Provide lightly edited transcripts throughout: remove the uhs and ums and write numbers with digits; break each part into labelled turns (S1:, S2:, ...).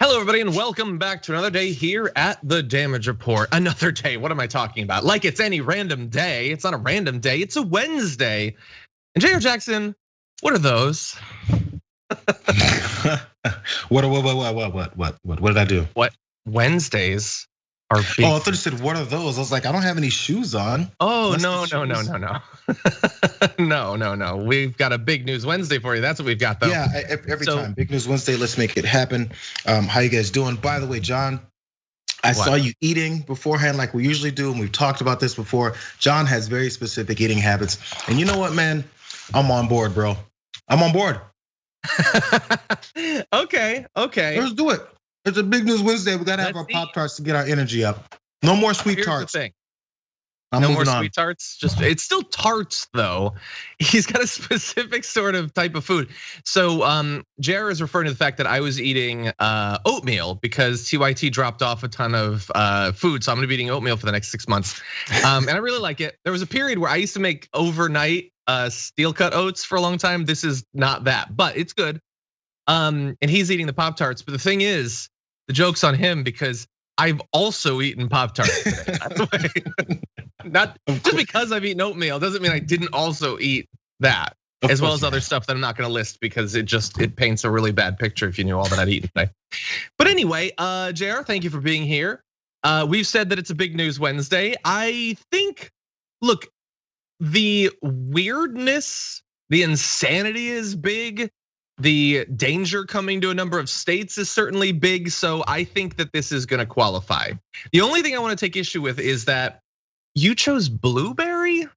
S1: Hello, everybody, and welcome back to another day here at the Damage Report. Another day, what am I talking about? Like it's any random day. It's not a random day, it's a Wednesday. And Jayar Jackson, what are those?
S2: What did I do?
S1: What Wednesdays are big.
S2: Oh, I thought you said, what are those? I was like, I don't have any shoes on.
S1: Oh, no. No. We've got a big news Wednesday for you. That's what we've got, though.
S2: Yeah, every time. Big news Wednesday, let's make it happen. How you guys doing? By the way, John, I saw you eating beforehand like we usually do, and we've talked about this before. John has very specific eating habits. And you know what, man? I'm on board, bro. I'm on board.
S1: Okay.
S2: Let's do it. It's a big news Wednesday. We gotta have our Pop-Tarts to get our energy up. No more sweet tarts.
S1: The thing. No more sweet tarts. It's still tarts though. He's got a specific sort of type of food. So Jayar is referring to the fact that I was eating oatmeal because TYT dropped off a ton of food. So I'm gonna be eating oatmeal for the next 6 months. And I really like it. There was a period where I used to make overnight steel cut oats for a long time. This is not that, but it's good. And he's eating the Pop-Tarts. But the thing is, the joke's on him because I've also eaten Pop-Tarts today. Not just because I've eaten oatmeal doesn't mean I didn't also eat that, as well as other stuff that I'm not gonna list because it paints a really bad picture if you knew all that I'd eaten today. But anyway, Jayar, thank you for being here. We've said that it's a big news Wednesday. I think, look, the weirdness, the insanity is big. The danger coming to a number of states is certainly big, so I think that this is gonna qualify. The only thing I wanna take issue with is that you chose blueberry?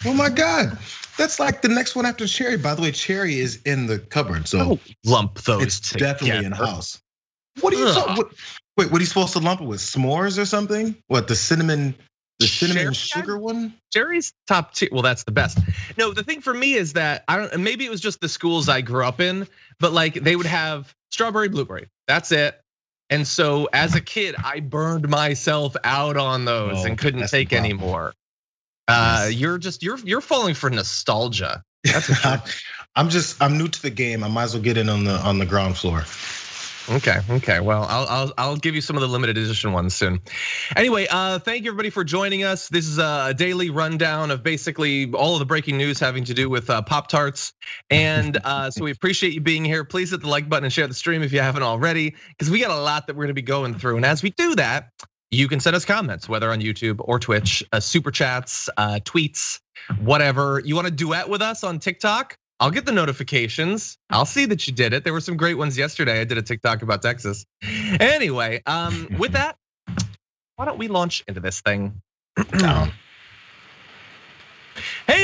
S2: Oh my God, that's like the next one after cherry. By the way, cherry is in the cupboard, so
S1: don't lump those
S2: it's
S1: together.
S2: Definitely in the house. What are you talking? Wait, what are you supposed to lump it with? S'mores or something? What, the cinnamon sugar one?
S1: Cherry's top tier. Well, that's the best. No, the thing for me is that maybe it was just the schools I grew up in, but like they would have strawberry, blueberry. That's it. And so as a kid, I burned myself out on those and couldn't take any more. You're falling for nostalgia. That's
S2: I'm new to the game. I might as well get in on the ground floor.
S1: Okay. Well, I'll give you some of the limited edition ones soon. Anyway, thank you everybody for joining us. This is a daily rundown of basically all of the breaking news having to do with Pop-Tarts. And so we appreciate you being here. Please hit the like button and share the stream if you haven't already, because we got a lot that we're gonna be going through. And as we do that, you can send us comments, whether on YouTube or Twitch, super chats, tweets, whatever. You wanna duet with us on TikTok? I'll get the notifications. I'll see that you did it. There were some great ones yesterday. I did a TikTok about Texas. Anyway, with that, why don't we launch into this thing? Hey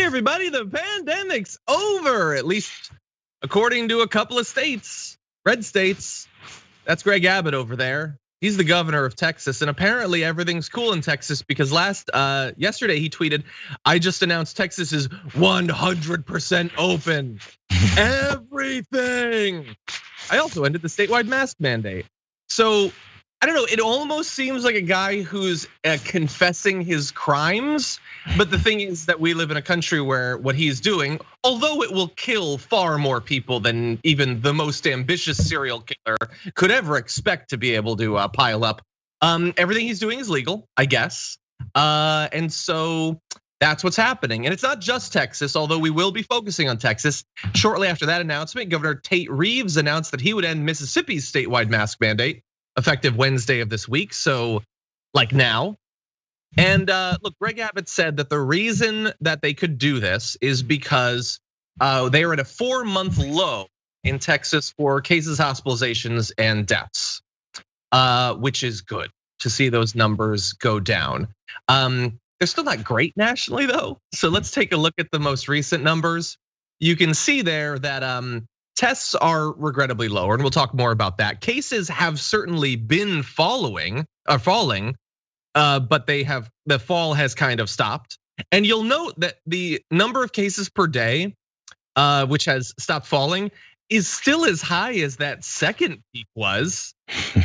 S1: everybody, the pandemic's over, at least according to a couple of states, red states. That's Greg Abbott over there. He's the governor of Texas, and apparently everything's cool in Texas because yesterday he tweeted, "I just announced Texas is 100% open, everything." I also ended the statewide mask mandate. So I don't know, it almost seems like a guy who's confessing his crimes. But the thing is that we live in a country where what he's doing, although it will kill far more people than even the most ambitious serial killer could ever expect to be able to pile up, everything he's doing is legal, I guess. And so that's what's happening. And it's not just Texas, although we will be focusing on Texas. Shortly after that announcement, Governor Tate Reeves announced that he would end Mississippi's statewide mask mandate effective Wednesday of this week, so like now. And look, Greg Abbott said that the reason that they could do this is because they are at a 4-month low in Texas for cases, hospitalizations, and deaths, which is good to see those numbers go down. They're still not great nationally though. So let's take a look at the most recent numbers. You can see there that tests are regrettably lower, and we'll talk more about that. Cases have certainly been falling, but the fall has kind of stopped. And you'll note that the number of cases per day, which has stopped falling, is still as high as that second peak was.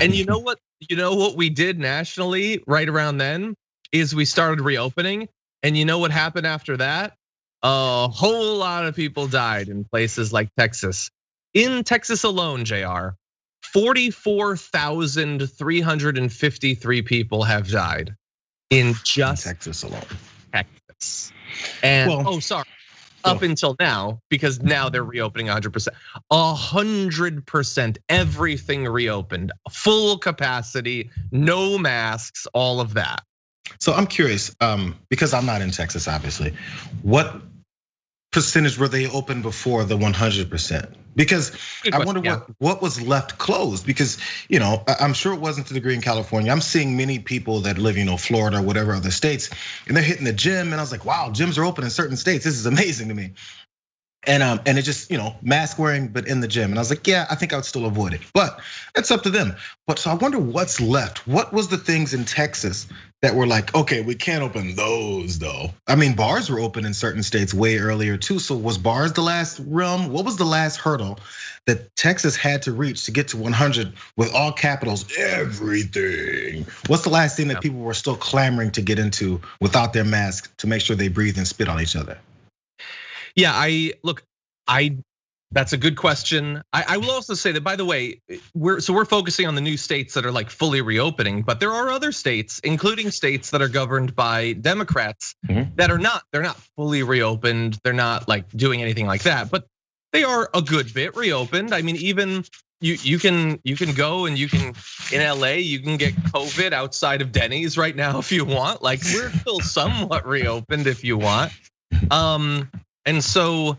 S1: And you know what? You know what we did nationally right around then is we started reopening, and you know what happened after that? A whole lot of people died in places like Texas. In Texas alone, Jayar, 44,353 people have died in just
S2: Texas alone.
S1: Texas. And
S2: Well,
S1: up until now, because now they're reopening 100%. 100%, everything reopened, full capacity, no masks, all of that.
S2: So I'm curious, because I'm not in Texas, obviously, what percentage were they open before the 100%? Because I wonder what was left closed, because I'm sure it wasn't to the degree in California. I'm seeing many people that live, Florida or whatever other states, and they're hitting the gym, and I was like, wow, gyms are open in certain states. This is amazing to me. And it just, mask wearing, but in the gym. And I was like, yeah, I think I would still avoid it, but it's up to them. But so I wonder what's left. What was the things in Texas that were like, okay, we can't open those though? I mean, bars were open in certain states way earlier too. So was bars the last realm? What was the last hurdle that Texas had to reach to get to 100 with all capitals, everything? What's the last thing that people were still clamoring to get into without their mask to make sure they breathe and spit on each other?
S1: Yeah, that's a good question. I will also say that, by the way, we're focusing on the new states that are like fully reopening, but there are other states, including states that are governed by Democrats, that are not. They're not fully reopened. They're not like doing anything like that, but they are a good bit reopened. I mean, even you can go and you can in LA, you can get COVID outside of Denny's right now if you want. Like we're still somewhat reopened if you want. And so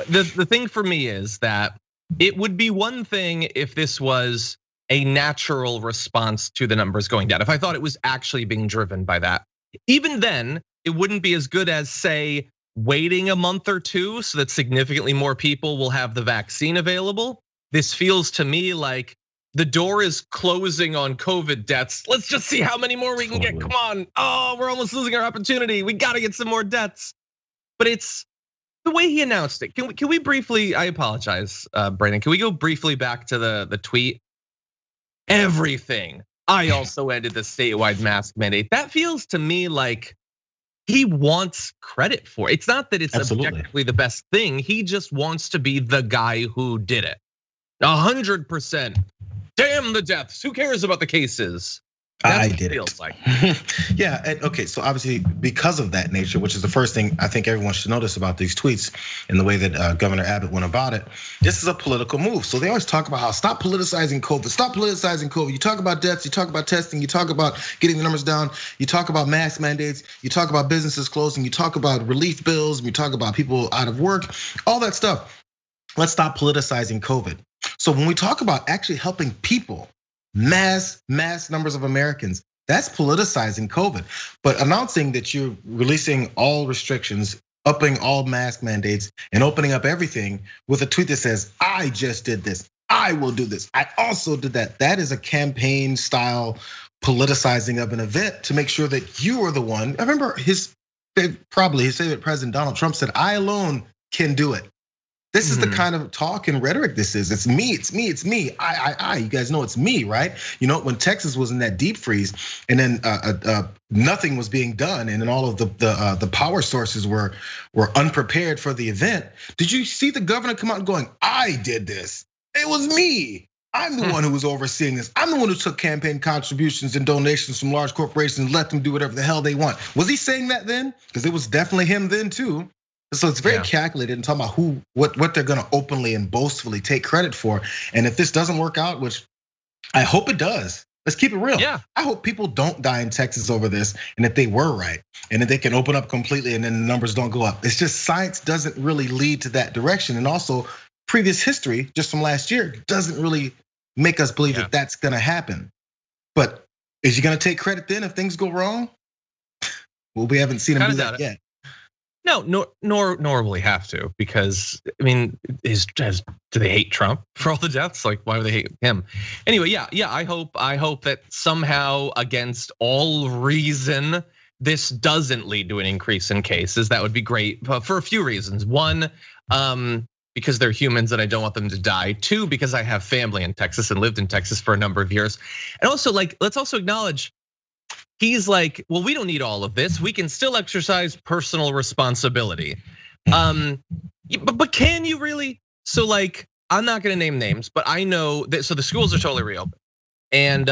S1: the thing for me is that it would be one thing if this was a natural response to the numbers going down. If I thought it was actually being driven by that, even then it wouldn't be as good as, say, waiting a month or two so that significantly more people will have the vaccine available. This feels to me like the door is closing on COVID deaths. Let's just see how many more we can get. Come on. Oh, we're almost losing our opportunity. We got to get some more deaths. But it's the way he announced it. Can we briefly, I apologize, Brandon, can we go briefly back to the tweet? Everything. I also ended the statewide mask mandate. That feels to me like he wants credit for it. It's not that it's objectively the best thing. He just wants to be the guy who did it. 100%. Damn the deaths. Who cares about the cases? That's
S2: I
S1: what
S2: did
S1: it feels
S2: it.
S1: like.
S2: Yeah, okay, so obviously because of that nature, which is the first thing I think everyone should notice about these tweets and the way that Governor Abbott went about it, this is a political move. So they always talk about how stop politicizing COVID, stop politicizing COVID. You talk about deaths, you talk about testing, you talk about getting the numbers down, you talk about mask mandates, you talk about businesses closing, you talk about relief bills, you talk about people out of work, all that stuff. Let's stop politicizing COVID. So when we talk about actually helping people, mass numbers of Americans, that's politicizing COVID. But announcing that you're releasing all restrictions, upping all mask mandates, and opening up everything with a tweet that says, I just did this, I will do this, I also did that. That is a campaign style politicizing of an event to make sure that you are the one. I remember his favorite president, Donald Trump, said, I alone can do it. This is the kind of talk and rhetoric this is. It's me, it's me, it's me. I. You guys know it's me, right? When Texas was in that deep freeze, and then nothing was being done, and then all of the power sources were unprepared for the event. Did you see the governor come out and going, I did this? It was me. I'm the one who was overseeing this. I'm the one who took campaign contributions and donations from large corporations and let them do whatever the hell they want. Was he saying that then? Because it was definitely him then too. So it's very calculated and talking about what they're gonna openly and boastfully take credit for. And if this doesn't work out, which I hope it does, let's keep it real.
S1: Yeah.
S2: I hope people don't die in Texas over this, and if they were right, and if they can open up completely and then the numbers don't go up. It's just science doesn't really lead to that direction. And also previous history, just from last year, doesn't really make us believe that that's gonna happen. But is he gonna take credit then if things go wrong? Well, we haven't seen him do that yet.
S1: No, nor will he have to, because I mean, do they hate Trump for all the deaths? Like, why would they hate him? Anyway, yeah. I hope that somehow, against all reason, this doesn't lead to an increase in cases. That would be great for a few reasons. One, because they're humans and I don't want them to die. Two, because I have family in Texas and lived in Texas for a number of years. And also, like, let's also acknowledge, he's like, well, we don't need all of this. We can still exercise personal responsibility. But can you really? So like, I'm not gonna name names, but I know that, so the schools are totally reopened. And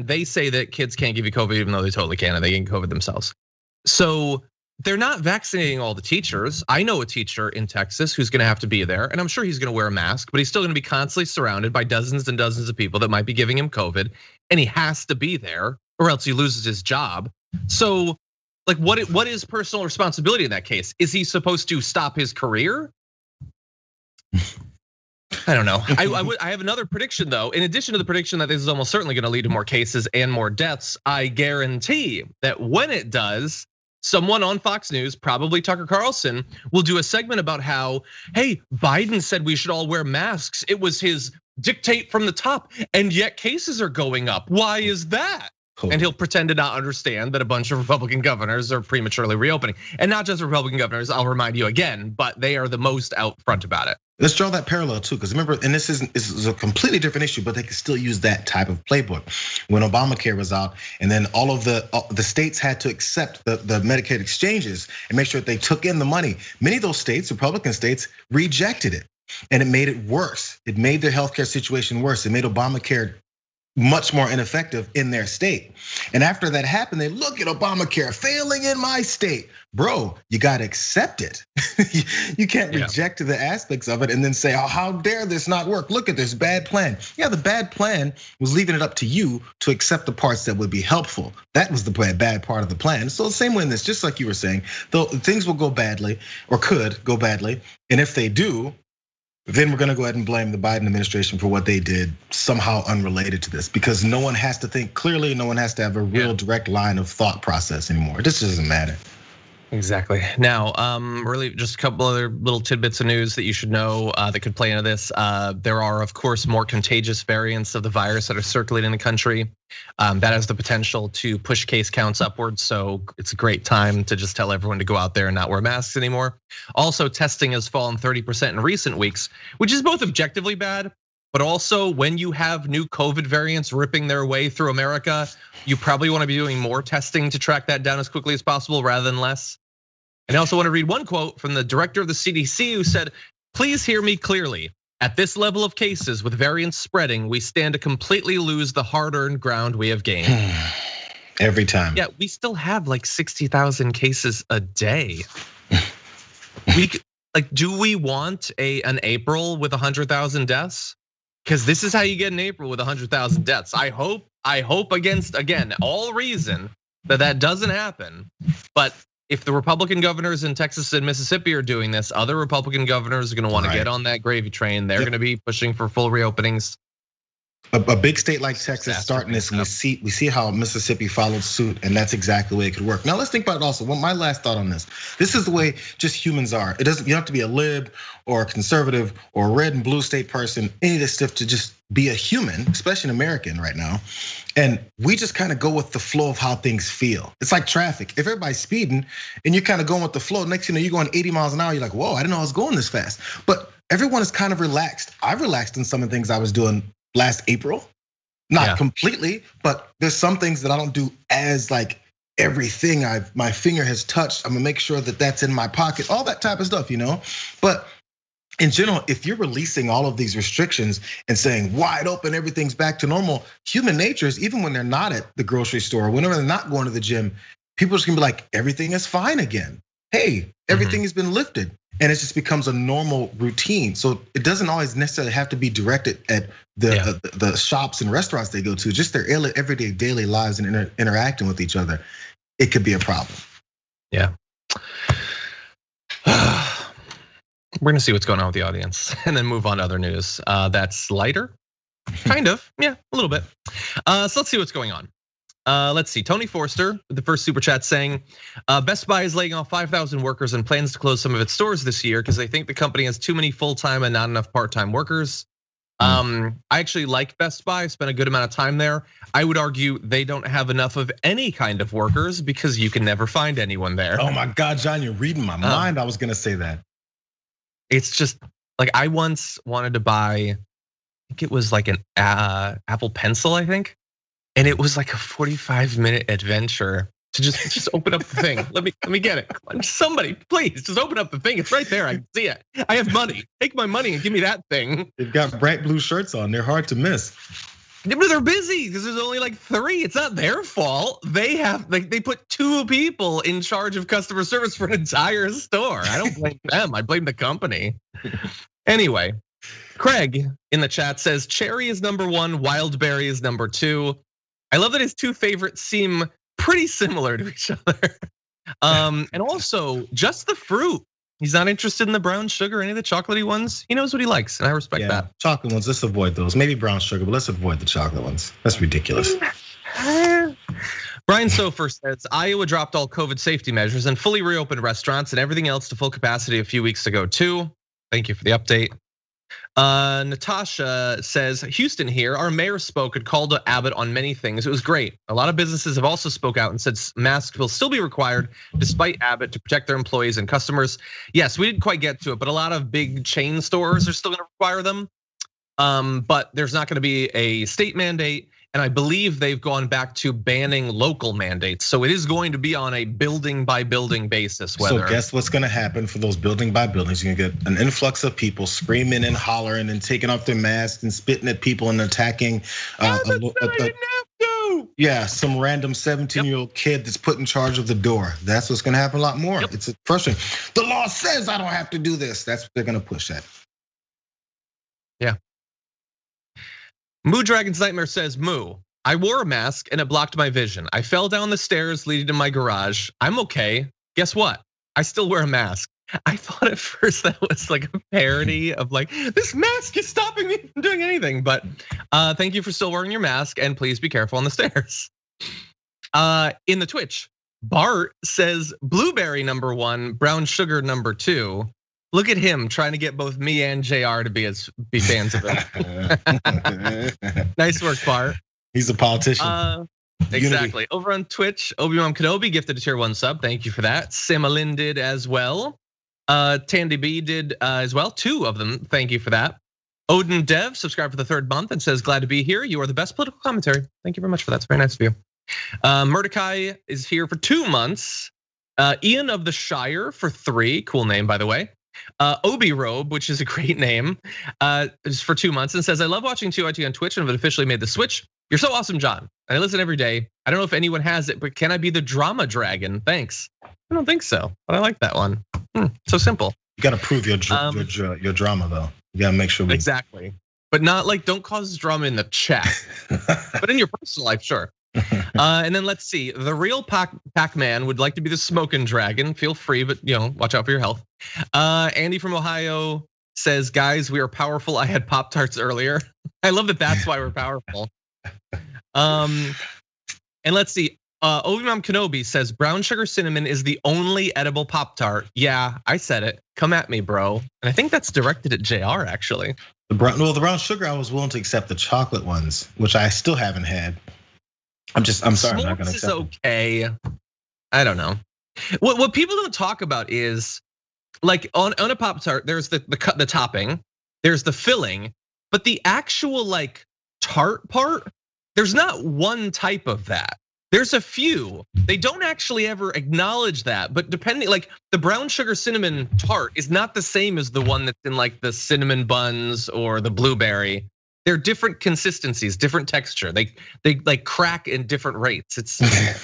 S1: they say that kids can't give you COVID even though they totally can, and they can COVID themselves. So they're not vaccinating all the teachers. I know a teacher in Texas who's gonna have to be there, and I'm sure he's gonna wear a mask, but he's still gonna be constantly surrounded by dozens and dozens of people that might be giving him COVID, and he has to be there or else he loses his job. So like what is personal responsibility in that case? Is he supposed to stop his career? I don't know. I have another prediction though. In addition to the prediction that this is almost certainly gonna lead to more cases and more deaths, I guarantee that when it does, someone on Fox News, probably Tucker Carlson, will do a segment about how, hey, Biden said we should all wear masks. It was his dictate from the top, and yet cases are going up. Why is that? And he'll pretend to not understand that a bunch of Republican governors are prematurely reopening. And not just Republican governors, I'll remind you again, but they are the most out front about it.
S2: Let's draw that parallel too, because remember, and this is a completely different issue, but they can still use that type of playbook. When Obamacare was out, and then all of the states had to accept the Medicaid exchanges and make sure that they took in the money. Many of those states, Republican states, rejected it, and it made it worse. It made their healthcare situation worse. It made Obamacare much more ineffective in their state. And after that happened, they look at Obamacare failing in my state. Bro, you gotta accept it. You can't reject the aspects of it and then say, oh, how dare this not work? Look at this bad plan. Yeah, the bad plan was leaving it up to you to accept the parts that would be helpful. That was the bad part of the plan. So the same way in this, just like you were saying, though things will go badly or could go badly. And if they do, then we're gonna go ahead and blame the Biden administration for what they did, somehow unrelated to this, because no one has to think clearly, no one has to have a real direct line of thought process anymore. It just doesn't matter.
S1: Exactly. Now, really just a couple other little tidbits of news that you should know that could play into this. There are, of course, more contagious variants of the virus that are circulating in the country. That has the potential to push case counts upwards. So it's a great time to just tell everyone to go out there and not wear masks anymore. Also, testing has fallen 30% in recent weeks, which is both objectively bad, but also when you have new COVID variants ripping their way through America, you probably wanna be doing more testing to track that down as quickly as possible rather than less. And I also want to read one quote from the director of the CDC who said, please hear me clearly. At this level of cases with variants spreading, we stand to completely lose the hard-earned ground we have gained.
S2: Every time.
S1: Yeah, we still have like 60,000 cases a day. Do we want an April with 100,000 deaths? Because this is how you get an April with 100,000 deaths. I hope against, again, all reason that doesn't happen. But if the Republican governors in Texas and Mississippi are doing this, other Republican governors are gonna wanna get on that gravy train. They're gonna be pushing for full reopenings.
S2: A big state like Texas starting this, and we see how Mississippi followed suit, and that's exactly the way it could work. Now let's think about it also. My last thought on this. This is the way just humans are. You don't have to be a lib or a conservative or a red and blue state person, any of this stuff, to just be a human, especially an American right now. And we just kind of go with the flow of how things feel. It's like traffic. If everybody's speeding and you're kind of going with the flow, next thing you know, you're going 80 miles an hour, you're like, whoa, I didn't know I was going this fast. But everyone is kind of relaxed. I've relaxed in some of the things I was doing last April, not completely, but there's some things that I don't do as like everything my finger has touched. I'm gonna make sure that that's in my pocket, all that type of stuff, you know. But in general, if you're releasing all of these restrictions and saying wide open, everything's back to normal, human nature is, even when they're not at the grocery store, whenever they're not going to the gym, people are just gonna be like, everything is fine again. Hey, everything has been lifted. And it just becomes a normal routine. So it doesn't always necessarily have to be directed at the shops and restaurants they go to, just their everyday daily lives and interacting with each other. It could be a problem.
S1: Yeah. We're gonna see what's going on with the audience and then move on to other news. That's lighter, kind of, yeah, a little bit. So let's see what's going on. Let's see, Tony Forster, the first super chat saying, Best Buy is laying off 5,000 workers and plans to close some of its stores this year because they think the company has too many full-time and not enough part-time workers. I actually like Best Buy, spent a good amount of time there. I would argue they don't have enough of any kind of workers because you can never find anyone there.
S2: Oh my God, John, you're reading my mind. I was gonna say that.
S1: It's just like, I once wanted to buy, I think it was like an Apple Pencil, I think. And it was like a 45-minute adventure to just open up the thing. Let me get it. Come on, somebody, please, just open up the thing. It's right there. I can see it. I have money. Take my money and give me that thing.
S2: They've got bright blue shirts on. They're hard to miss.
S1: Yeah, but they're busy because there's only like 3. It's not their fault. They put 2 people in charge of customer service for an entire store. I don't blame them. I blame the company. Anyway, Craig in the chat says cherry is number 1, wildberry is number 2. I love that his 2 favorites seem pretty similar to each other. And also just the fruit. He's not interested in the brown sugar, any of the chocolatey ones. He knows what he likes, and I respect that.
S2: Chocolate ones, let's avoid those. Maybe brown sugar, but let's avoid the chocolate ones. That's ridiculous.
S1: Brian Sofer says Iowa dropped all COVID safety measures and fully reopened restaurants and everything else to full capacity a few weeks ago too. Thank you for the update. Natasha says, Houston here, our mayor spoke and called to Abbott on many things. It was great. A lot of businesses have also spoke out and said masks will still be required despite Abbott to protect their employees and customers. Yes, we didn't quite get to it, but a lot of big chain stores are still gonna require them. But there's not gonna be a state mandate. And I believe they've gone back to banning local mandates. So it is going to be on a building by building basis.
S2: So guess what's gonna happen for those building by buildings? You're gonna get an influx of people screaming and hollering and taking off their masks and spitting at people and attacking. Yeah, some random 17-year-old kid that's put in charge of the door. That's what's gonna happen a lot more. It's frustrating. The law says I don't have to do this. That's what they're gonna push at.
S1: Yeah. Moo Dragon's Nightmare says, Moo, I wore a mask and it blocked my vision. I fell down the stairs leading to my garage. I'm okay. Guess what? I still wear a mask. I thought at first that was like a parody of like, this mask is stopping me from doing anything. But thank you for still wearing your mask and please be careful on the stairs. In the Twitch, Bart says blueberry number 1, brown sugar number 2. Look at him trying to get both me and Jayar to be fans of him. Nice work, Bart.
S2: He's a politician.
S1: Exactly. Over on Twitch, Obi-Wan Kenobi gifted a tier 1 sub. Thank you for that. Simalin did as well. Tandy B did as well. 2 of them. Thank you for that. Odin Dev subscribed for the 3rd month and says, glad to be here. You are the best political commentary. Thank you very much for that. It's very nice of you. Mordecai is here for 2 months. Ian of the Shire for 3. Cool name, by the way. Obi Robe, which is a great name, is for 2 months and says, I love watching TYT on Twitch and have officially made the switch. You're so awesome, John. I listen every day. I don't know if anyone has it, but can I be the drama dragon? Thanks. I don't think so, but I like that one. So simple.
S2: You gotta prove your drama though. You gotta make sure.
S1: Exactly, but not like don't cause drama in the chat, but in your personal life, sure. And then let's see, the real Pac-Man would like to be the smoking dragon. Feel free, but watch out for your health. Andy from Ohio says, guys, we are powerful. I had Pop-Tarts earlier. I love that that's why we're powerful. And let's see, Obi-Wan Kenobi says, brown sugar cinnamon is the only edible Pop-Tart. Yeah, I said it. Come at me, bro. And I think that's directed at Jayar, actually.
S2: The brown sugar, I was willing to accept the chocolate ones, which I still haven't had. I'm sorry, I'm not gonna accept it.
S1: Okay. I don't know. What people don't talk about is like on a Pop-Tart, there's the topping, there's the filling, but the actual like tart part, there's not one type of that. There's a few. They don't actually ever acknowledge that, but depending, like the brown sugar cinnamon tart is not the same as the one that's in like the cinnamon buns or the blueberry. They're different consistencies, different texture. They like crack in different rates. It's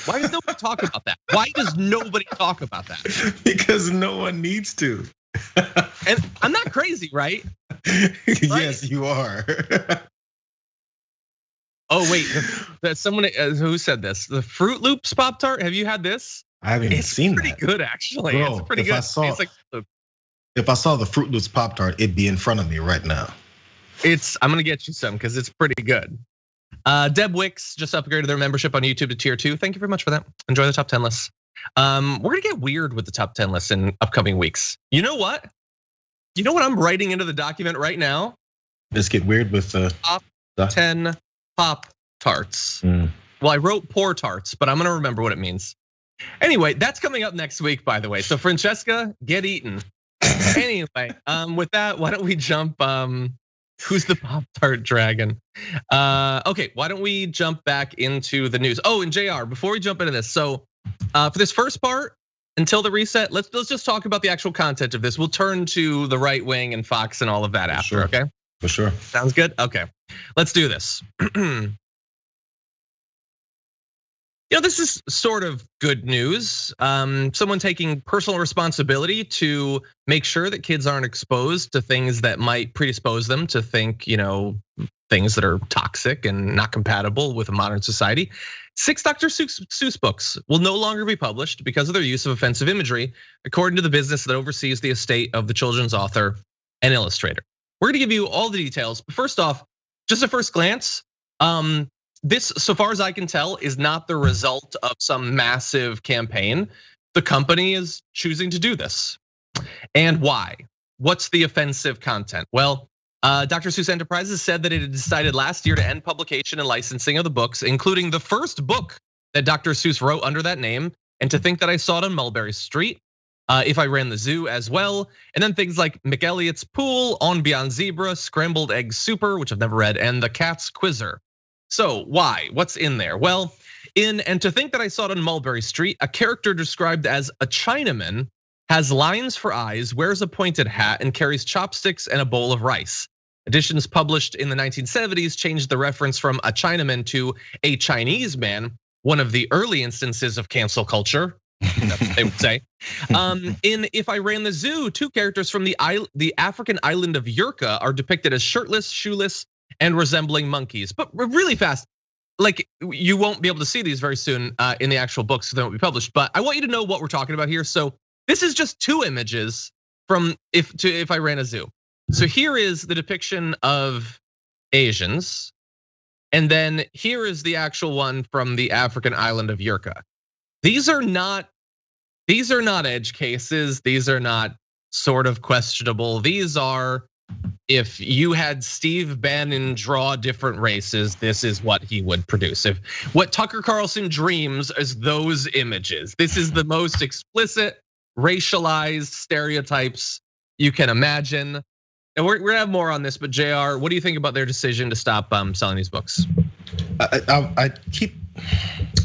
S1: why does nobody talk about that? Why does nobody talk about that?
S2: Because no one needs to.
S1: And I'm not crazy, right?
S2: Yes, you are.
S1: Oh wait, there's someone who said this. The Fruit Loops Pop-Tart. Have you had this?
S2: I haven't even seen that.
S1: It's pretty good, actually.
S2: Bro,
S1: it's pretty good.
S2: If I saw the Fruit Loops Pop-Tart, it'd be in front of me right now.
S1: I'm gonna get you some because it's pretty good. Deb Wicks just upgraded their membership on YouTube to tier 2. Thank you very much for that. Enjoy the top 10 lists. We're gonna get weird with the top 10 lists in upcoming weeks. You know what? You know what I'm writing into the document right now?
S2: Let's get weird with the
S1: top 10 Pop-Tarts. Well, I wrote poor tarts, but I'm gonna remember what it means. Anyway, that's coming up next week, by the way. So Francesca, get eaten. Anyway, with that, why don't we jump? Who's the Pop-Tart dragon? Okay, why don't we jump back into the news? Oh, and Jayar, before we jump into this, so For this first part, until the reset, let's just talk about the actual content of this. We'll turn to the right wing and Fox and all of that after,
S2: sure.
S1: Okay?
S2: For sure.
S1: Sounds good? Okay, let's do this. This is sort of good news. Someone taking personal responsibility to make sure that kids aren't exposed to things that might predispose them to think, things that are toxic and not compatible with a modern society. 6 Dr. Seuss books will no longer be published because of their use of offensive imagery, according to the business that oversees the estate of the children's author and illustrator. We're gonna give you all the details. But first off, just a first glance, this, so far as I can tell, is not the result of some massive campaign. The company is choosing to do this. And why? What's the offensive content? Well, Dr. Seuss Enterprises said that it had decided last year to end publication and licensing of the books, including the first book that Dr. Seuss wrote under that name, and To Think That I Saw It on Mulberry Street, If I Ran the Zoo as well, and then things like McElliot's Pool, On Beyond Zebra, Scrambled Egg Super, which I've never read, and The Cat's Quizzer. So why? What's in there? Well, and To Think That I Saw It on Mulberry Street, a character described as a Chinaman has lines for eyes, wears a pointed hat, and carries chopsticks and a bowl of rice. Editions published in the 1970s changed the reference from a Chinaman to a Chinese man, one of the early instances of cancel culture. That's what they would say. In If I Ran the Zoo, 2 characters from the African island of Yurka are depicted as shirtless, shoeless, and resembling monkeys. But really fast, like you won't be able to see these very soon in the actual books that will be published. But I want you to know what we're talking about here. So this is just 2 images from If I Ran a Zoo. So here is the depiction of Asians, and then here is the actual one from the African island of Yurka. These are not edge cases. These are not sort of questionable. These are, if you had Steve Bannon draw different races, this is what he would produce. If what Tucker Carlson dreams is those images. This is the most explicit, racialized stereotypes you can imagine. And we're gonna have more on this, but Jayar, what do you think about their decision to stop selling these books?
S2: I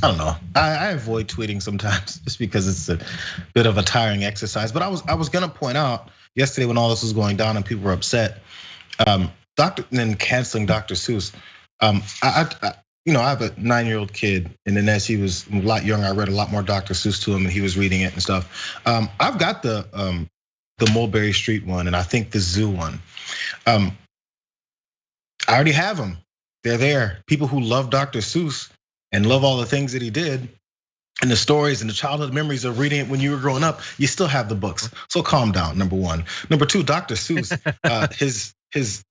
S2: don't know. I avoid tweeting sometimes just because it's a bit of a tiring exercise. But I was gonna point out yesterday when all this was going down and people were upset, and canceling Dr. Seuss. I have a 9-year-old kid, and then as he was a lot younger, I read a lot more Dr. Seuss to him, and he was reading it and stuff. I've got the Mulberry Street one, and I think the zoo one. I already have them. They're there. People who love Dr. Seuss and love all the things that he did, and the stories and the childhood memories of reading it when you were growing up, you still have the books. So calm down, number 1. Number 2, Dr. Seuss, his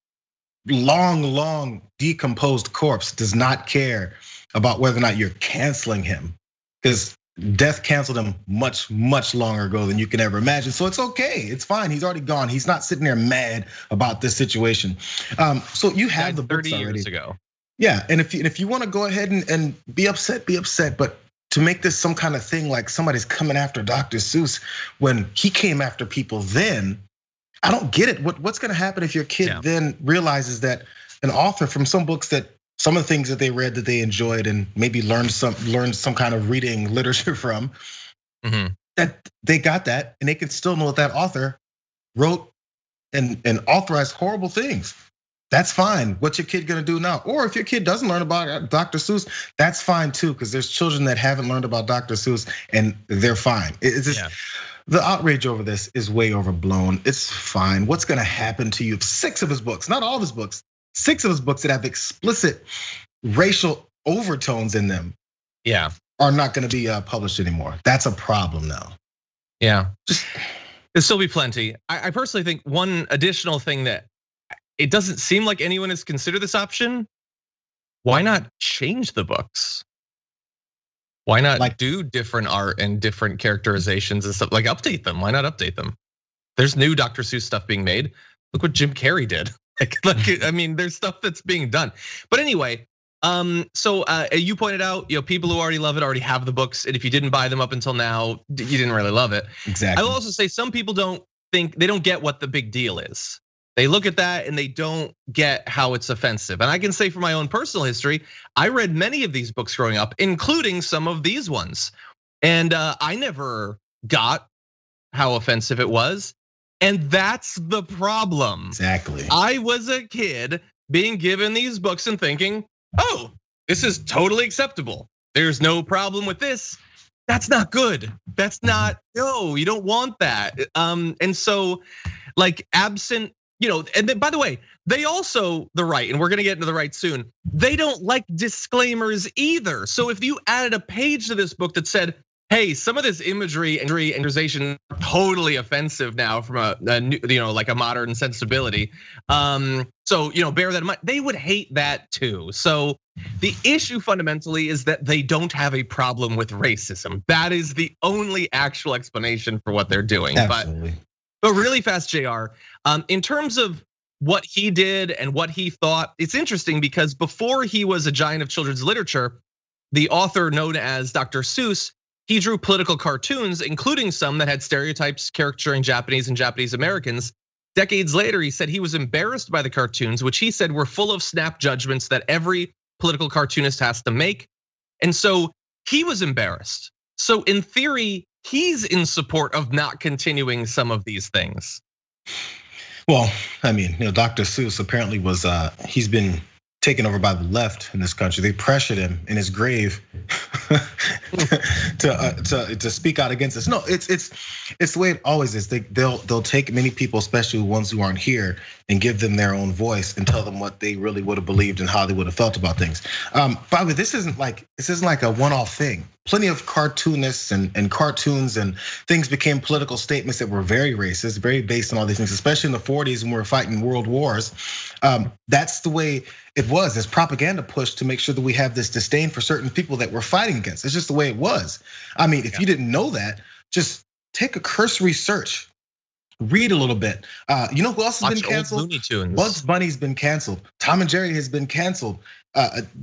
S2: long decomposed corpse does not care about whether or not you're canceling him, because death canceled him much longer ago than you can ever imagine. So it's okay, it's fine. He's already gone. He's not sitting there mad about this situation. So you have the books
S1: 30
S2: already.
S1: years ago.
S2: Yeah, and if you want to go ahead and be upset, be upset. But to make this some kind of thing like somebody's coming after Dr. Seuss when he came after people then, I don't get it. What's gonna happen if your kid then realizes that an author from some books that some of the things that they read that they enjoyed and maybe learned some kind of reading literature from, that they got that and they can still know that author wrote and authorized horrible things. That's fine. What's your kid gonna do now? Or if your kid doesn't learn about Dr. Seuss, that's fine too, because there's children that haven't learned about Dr. Seuss and they're fine. It's just the outrage over this is way overblown. It's fine. What's gonna happen to you if 6 of his books, not all of his books, 6 of his books that have explicit racial overtones in them, are not gonna be published anymore? That's a problem now.
S1: Yeah, there'll still be plenty. I personally think one additional thing that it doesn't seem like anyone has considered this option. Why not change the books? Why not do different art and different characterizations and stuff? Like update them. Why not update them? There's new Dr. Seuss stuff being made. Look what Jim Carrey did. I mean, there's stuff that's being done. But anyway, so you pointed out, people who already love it already have the books, and if you didn't buy them up until now, you didn't really love it.
S2: Exactly.
S1: I will also say some people don't get what the big deal is. They look at that and they don't get how it's offensive. And I can say from my own personal history, I read many of these books growing up, including some of these ones. And I never got how offensive it was. And that's the problem.
S2: Exactly.
S1: I was a kid being given these books and thinking, oh, this is totally acceptable. There's no problem with this. That's not good. That's not, no, you don't want that. And so like absent, and then by the way, they also, the right, and we're gonna get into the right soon, they don't like disclaimers either. So if you added a page to this book that said, hey, some of this imagery and characterization totally offensive now from a like a modern sensibility. So bear that in mind. They would hate that too. So the issue fundamentally is that they don't have a problem with racism. That is the only actual explanation for what they're doing.
S2: Absolutely.
S1: But really fast, Jayar, in terms of what he did and what he thought, it's interesting because before he was a giant of children's literature, the author known as Dr. Seuss, he drew political cartoons, including some that had stereotypes caricaturing Japanese and Japanese Americans. Decades later, he said he was embarrassed by the cartoons, which he said were full of snap judgments that every political cartoonist has to make. And so he was embarrassed. So in theory, he's in support of not continuing some of these things.
S2: Well, I mean, Dr. Seuss apparently was, he's been taken over by the left in this country. They pressured him in his grave to speak out against this. No, it's the way it always is. They'll take many people, especially ones who aren't here, and give them their own voice and tell them what they really would have believed and how they would have felt about things. By the way, this isn't like a one-off thing. Plenty of cartoonists and cartoons and things became political statements that were very racist, very based on all these things, especially in the 40s when we were fighting world wars. That's the way it was. There's propaganda pushed to make sure that we have this disdain for certain people that we're fighting against. It's just the way it was. I mean, if you didn't know that, just take a cursory search. Read a little bit. You know who else has been canceled? Bugs Bunny's been canceled. Tom and Jerry has been canceled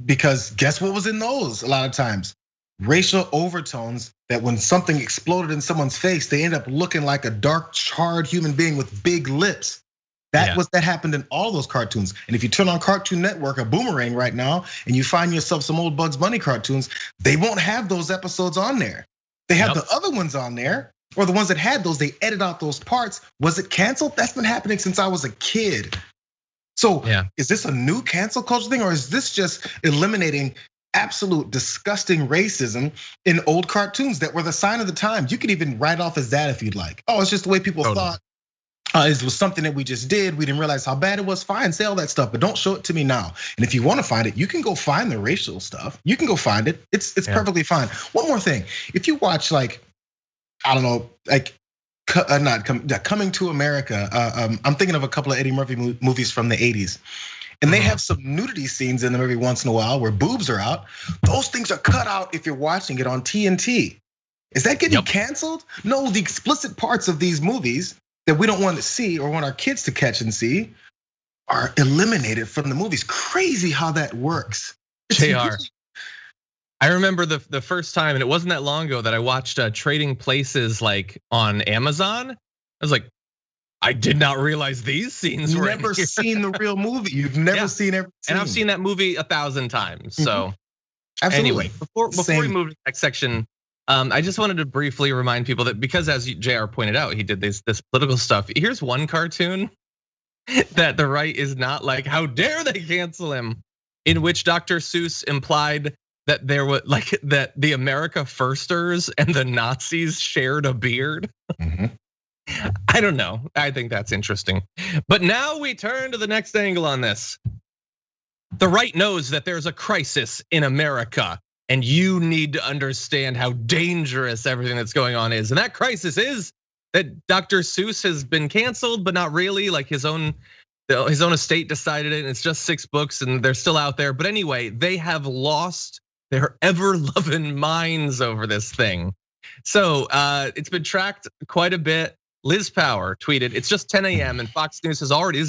S2: because guess what was in those a lot of times? Racial overtones that when something exploded in someone's face, they end up looking like a dark, charred human being with big lips. That happened in all those cartoons. And if you turn on Cartoon Network or Boomerang right now, and you find yourself some old Bugs Bunny cartoons, they won't have those episodes on there. They have the other ones on there, or the ones that had those, they edit out those parts. Was it canceled? That's been happening since I was a kid. So is this a new cancel culture thing, or is this just eliminating absolute disgusting racism in old cartoons that were the sign of the times? You could even write off as that if you'd like. Oh, it's just the way people thought. It was something that we just did. We didn't realize how bad it was. Fine, say all that stuff, but don't show it to me now. And if you want to find it, you can go find the racial stuff. You can go find it. It's perfectly fine. One more thing, if you watch like, I don't know, like Coming to America. I'm thinking of a couple of Eddie Murphy movies from the 80s. And they have some nudity scenes in them every once in a while where boobs are out. Those things are cut out if you're watching it on TNT. Is that getting canceled? No, the explicit parts of these movies that we don't want to see or want our kids to catch and see are eliminated from the movies. Crazy how that works.
S1: Jayar, I remember the first time, and it wasn't that long ago, that I watched Trading Places like on Amazon. I was like, I did not realize these scenes were.
S2: You've never seen the real movie. You've never seen every scene.
S1: And I've seen that movie 1,000 times. So anyway, before we move to the next section, I just wanted to briefly remind people that because, as Jayar pointed out, he did this political stuff. Here's one cartoon that the right is not like, how dare they cancel him, in which Dr. Seuss implied that there was that the America Firsters and the Nazis shared a beard. I don't know. I think that's interesting. But now we turn to the next angle on this. The right knows that there's a crisis in America, and you need to understand how dangerous everything that's going on is. And that crisis is that Dr. Seuss has been canceled, but not really. Like his own estate decided it, and it's just 6 books, and they're still out there. But anyway, they have lost their ever-loving minds over this thing. So it's been tracked quite a bit. Liz Power tweeted, it's just 10 a.m. and Fox News has already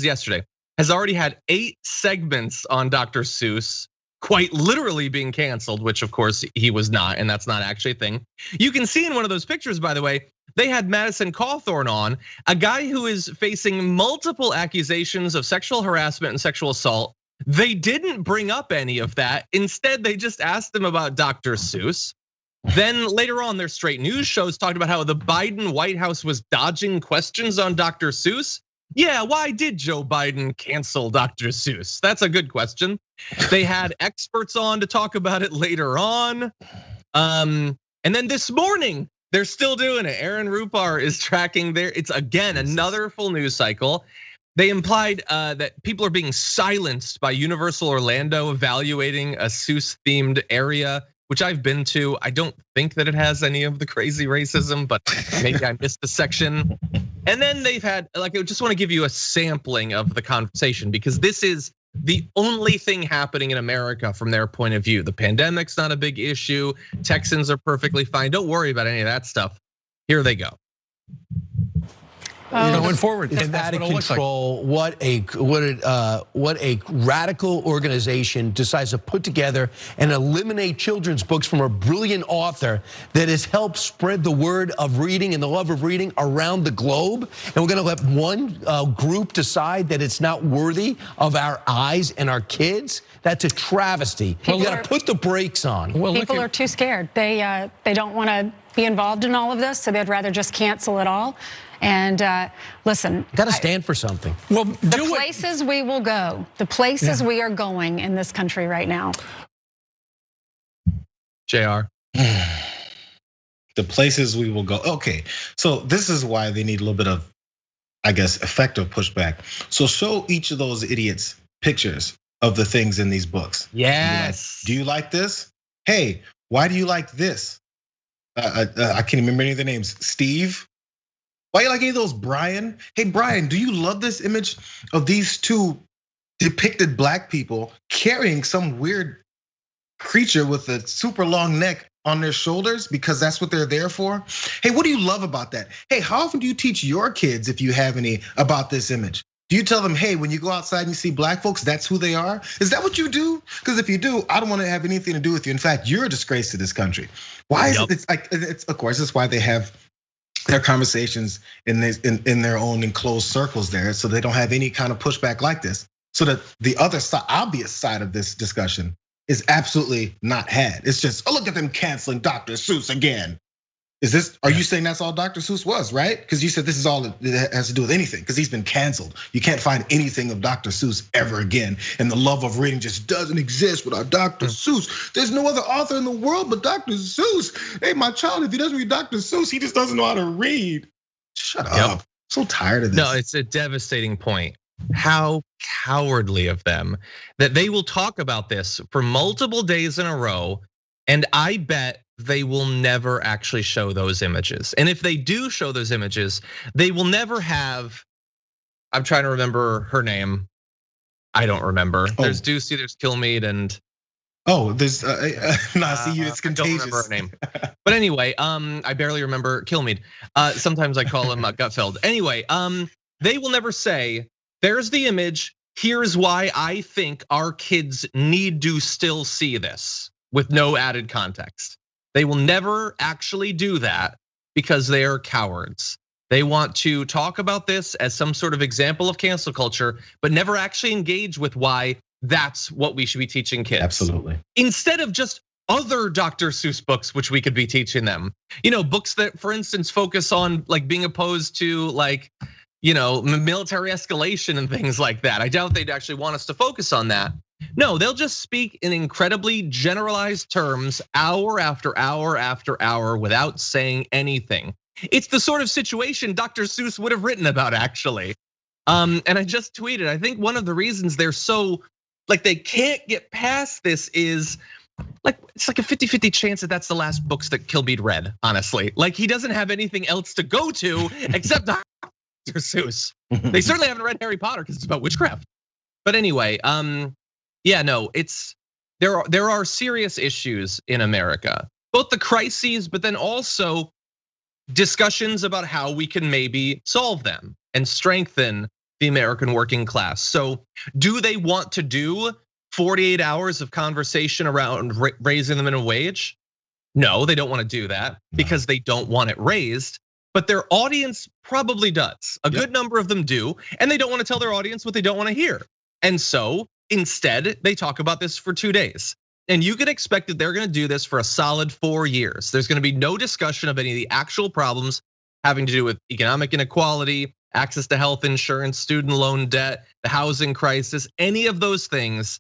S1: had 8 segments on Dr. Seuss, quite literally being canceled, which of course he was not, and that's not actually a thing. You can see in one of those pictures, by the way, they had Madison Cawthorn on, a guy who is facing multiple accusations of sexual harassment and sexual assault. They didn't bring up any of that. Instead, they just asked him about Dr. Seuss. Then later on, their straight news shows talked about how the Biden White House was dodging questions on Dr. Seuss. Yeah, why did Joe Biden cancel Dr. Seuss? That's a good question. They had experts on to talk about it later on. And then this morning, they're still doing it. Aaron Rupar is tracking there. It's again another full news cycle. They implied that people are being silenced by Universal Orlando evaluating a Seuss-themed area, which I've been to. I don't think that it has any of the crazy racism, but maybe I missed a section. And then they've had, like, I just want to give you a sampling of the conversation because this is the only thing happening in America from their point of view. The pandemic's not a big issue. Texans are perfectly fine. Don't worry about any of that stuff. Here they go.
S3: Going forward,
S4: It's out of control. What a radical organization decides to put together and eliminate children's books from a brilliant author that has helped spread the word of reading and the love of reading around the globe. And we're going to let one group decide that it's not worthy of our eyes and our kids. That's a travesty. We got to put the brakes on.
S5: People are too scared. They don't want to be involved in all of this, so they'd rather just cancel it all. And listen,
S4: got to stand for something.
S5: Well, the places we will go, the places we are going in this country right now.
S1: Jayar.
S2: The places we will go. Okay, so this is why they need a little bit of, I guess, effective pushback. So show each of those idiots pictures of the things in these books.
S1: Yes.
S2: Do you like this? Hey, why do you like this? I can't remember any of the names. Steve. Why you like any of those, Brian? Hey, Brian, do you love this image of these two depicted black people carrying some weird creature with a super long neck on their shoulders because that's what they're there for? Hey, what do you love about that? Hey, how often do you teach your kids, if you have any, about this image? Do you tell them, hey, when you go outside and you see black folks, that's who they are? Is that what you do? Because if you do, I don't want to have anything to do with you. In fact, you're a disgrace to this country. Why is it? It's like, it's of course, that's why they have their conversations in their own enclosed circles there, so they don't have any kind of pushback like this. So that the other side, obvious side of this discussion is absolutely not had. It's just, oh, look at them canceling Dr. Seuss again. Is this, are you saying that's all Dr. Seuss was, right? Because you said this is all it has to do with anything, because he's been canceled. You can't find anything of Dr. Seuss ever again. And the love of reading just doesn't exist without Dr. Seuss. There's no other author in the world but Dr. Seuss. Hey, my child, if he doesn't read Dr. Seuss, he just doesn't know how to read. Shut up. I'm so tired of this.
S1: No, it's a devastating point. How cowardly of them that they will talk about this for multiple days in a row. And I bet they will never actually show those images. And if they do show those images, they will never have, I'm trying to remember her name. I don't remember. There's Ducey, there's Kilmeade, and
S2: there's see, it's contagious.
S1: I don't remember her name. But anyway, I barely remember Kilmeade. Sometimes I call him Gutfeld. Anyway, they will never say, there's the image, here's why I think our kids need to still see this, with no added context. They will never actually do that because they are cowards. They want to talk about this as some sort of example of cancel culture, but never actually engage with why that's what we should be teaching kids.
S2: Absolutely.
S1: Instead of just other Dr. Seuss books, which we could be teaching them. Books that, for instance, focus on like being opposed to like, military escalation and things like that. I doubt they'd actually want us to focus on that. No, they'll just speak in incredibly generalized terms hour after hour after hour without saying anything. It's the sort of situation Dr. Seuss would have written about, actually. And I just tweeted, I think one of the reasons they're so, like, they can't get past this is, like, it's like a 50-50 chance that that's the last books that Kilmeade read, honestly. Like, he doesn't have anything else to go to except Dr. Seuss. They certainly haven't read Harry Potter because it's about witchcraft. But anyway, yeah, no, there are serious issues in America, both the crises, but then also discussions about how we can maybe solve them and strengthen the American working class. So do they want to do 48 hours of conversation around raising the minimum wage? No, they don't want to do that because they don't want it raised, but their audience probably does. A good number of them do, and they don't want to tell their audience what they don't want to hear. And so instead, they talk about this for 2 days. And you can expect that they're gonna do this for a solid 4 years. There's gonna be no discussion of any of the actual problems having to do with economic inequality, access to health insurance, student loan debt, the housing crisis, any of those things,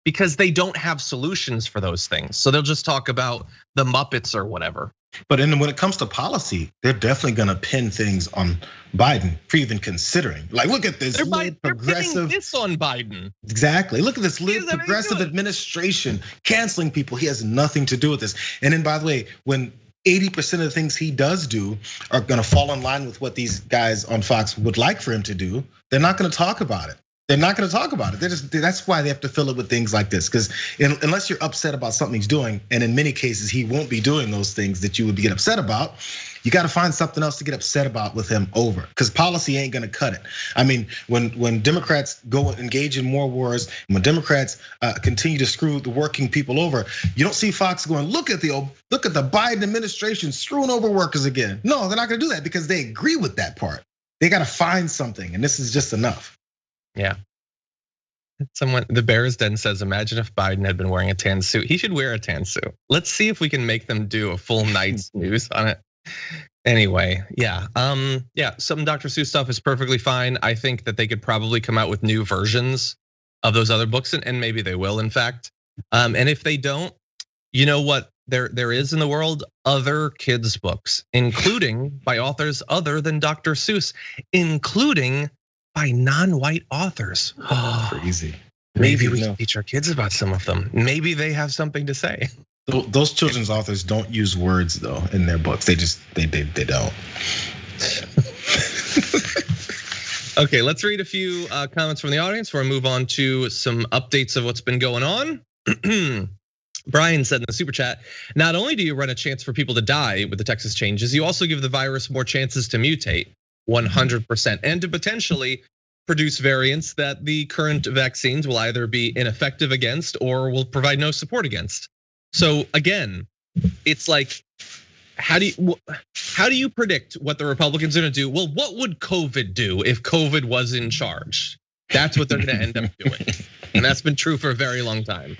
S1: because they don't have solutions for those things. So they'll just talk about the Muppets or whatever.
S2: But when it comes to policy, they're definitely gonna pin things on Biden for even considering. Like, look at this progressive.
S1: They're pinning this on Biden.
S2: Exactly. Look at this progressive administration canceling people. He has nothing to do with this. And then, by the way, when 80% of the things he does do are gonna fall in line with what these guys on Fox would like for him to do, they're not gonna talk about it. They're not gonna talk about it. That's why they have to fill it with things like this. Because unless you're upset about something he's doing, and in many cases he won't be doing those things that you would get upset about, you gotta find something else to get upset about with him over. Because policy ain't gonna cut it. I mean, when Democrats go engage in more wars, when Democrats continue to screw the working people over, you don't see Fox going, look at the Biden administration screwing over workers again. No, they're not gonna do that because they agree with that part. They gotta find something, and this is just enough.
S1: Yeah. The Bears Den says, imagine if Biden had been wearing a tan suit. He should wear a tan suit. Let's see if we can make them do a full night's news on it. Anyway, yeah, some Dr. Seuss stuff is perfectly fine. I think that they could probably come out with new versions of those other books, and maybe they will, in fact. And if they don't, you know what there is in the world? Other kids' books, including by authors other than Dr. Seuss, including by non-white authors.
S2: Crazy.
S1: Maybe we can teach our kids about some of them. Maybe they have something to say.
S2: Those children's authors don't use words though in their books. They don't.
S1: Okay, let's read a few comments from the audience before I move on to some updates of what's been going on. Brian said in the super chat, not only do you run a chance for people to die with the Texas changes, you also give the virus more chances to mutate. 100%, and to potentially produce variants that the current vaccines will either be ineffective against or will provide no support against. So again, it's like, how do you predict what the Republicans are gonna do? Well, what would COVID do if COVID was in charge? That's what they're gonna end up doing. And that's been true for a very long time.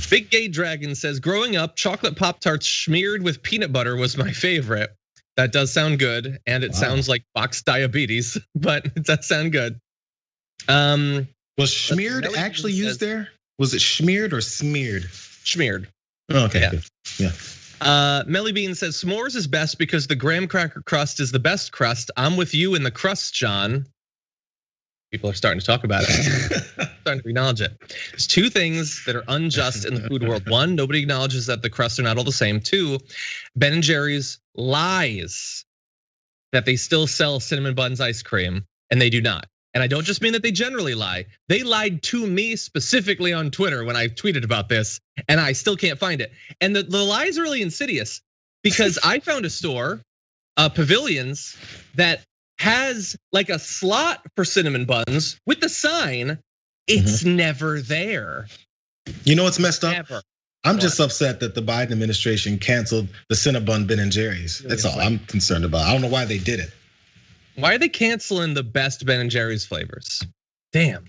S1: Big Gay Dragon says, growing up, chocolate Pop-Tarts smeared with peanut butter was my favorite. That does sound good, and it sounds like box diabetes, but it does sound good.
S2: Was smeared actually used there? Was it smeared or smeared?
S1: Smeared.
S2: Oh, okay,
S1: yeah. Melly Bean says s'mores is best because the graham cracker crust is the best crust. I'm with you in the crust, John. People are starting to talk about it, starting to acknowledge it. There's two things that are unjust in the food world. One, nobody acknowledges that the crusts are not all the same. Two, Ben & Jerry's lies that they still sell cinnamon buns ice cream, and they do not. And I don't just mean that they generally lie. They lied to me specifically on Twitter when I tweeted about this, and I still can't find it. And the lie is really insidious because I found a store, Pavilions, that has like a slot for cinnamon buns with the sign, it's never there.
S2: You know what's messed up?
S1: Never.
S2: I'm just upset that the Biden administration canceled the Cinnabon Ben & Jerry's. That's all I'm concerned about. I don't know why they did it.
S1: Why are they canceling the best Ben & Jerry's flavors? Damn.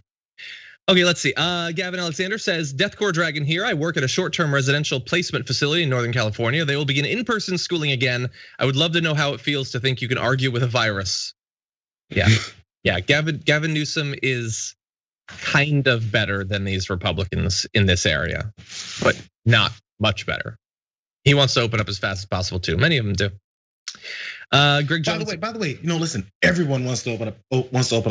S1: Okay, let's see. Gavin Alexander says, Deathcore Dragon here. I work at a short-term residential placement facility in Northern California. They will begin in-person schooling again. I would love to know how it feels to think you can argue with a virus. Yeah, Gavin Newsom is kind of better than these Republicans in this area, but not much better. He wants to open up as fast as possible too. Many of them do. Greg Jones.
S2: By the way, listen, everyone wants to open up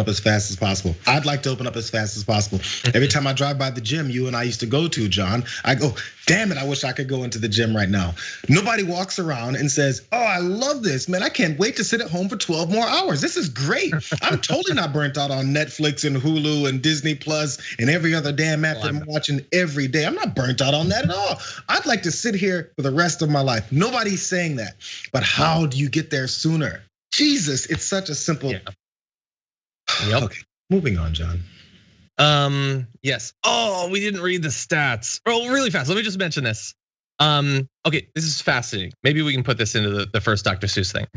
S2: as fast as possible. I'd like to open up as fast as possible. Every time I drive by the gym you and I used to go to, John, I go, damn it, I wish I could go into the gym right now. Nobody walks around and says, oh, I love this, man. I can't wait to sit at home for 12 more hours. This is great. I'm totally not burnt out on Netflix and Hulu and Disney Plus and every other damn app that I'm watching every day. I'm not burnt out on that at all. I'd like to sit here for the rest of my life. Nobody's saying that, but how do you get there sooner? Jesus, it's such a simple.
S1: Yep.
S2: Okay, moving on, John.
S1: Yes. Oh, we didn't read the stats. Oh, really fast. Let me just mention this. Okay, this is fascinating. Maybe we can put this into the first Dr. Seuss thing.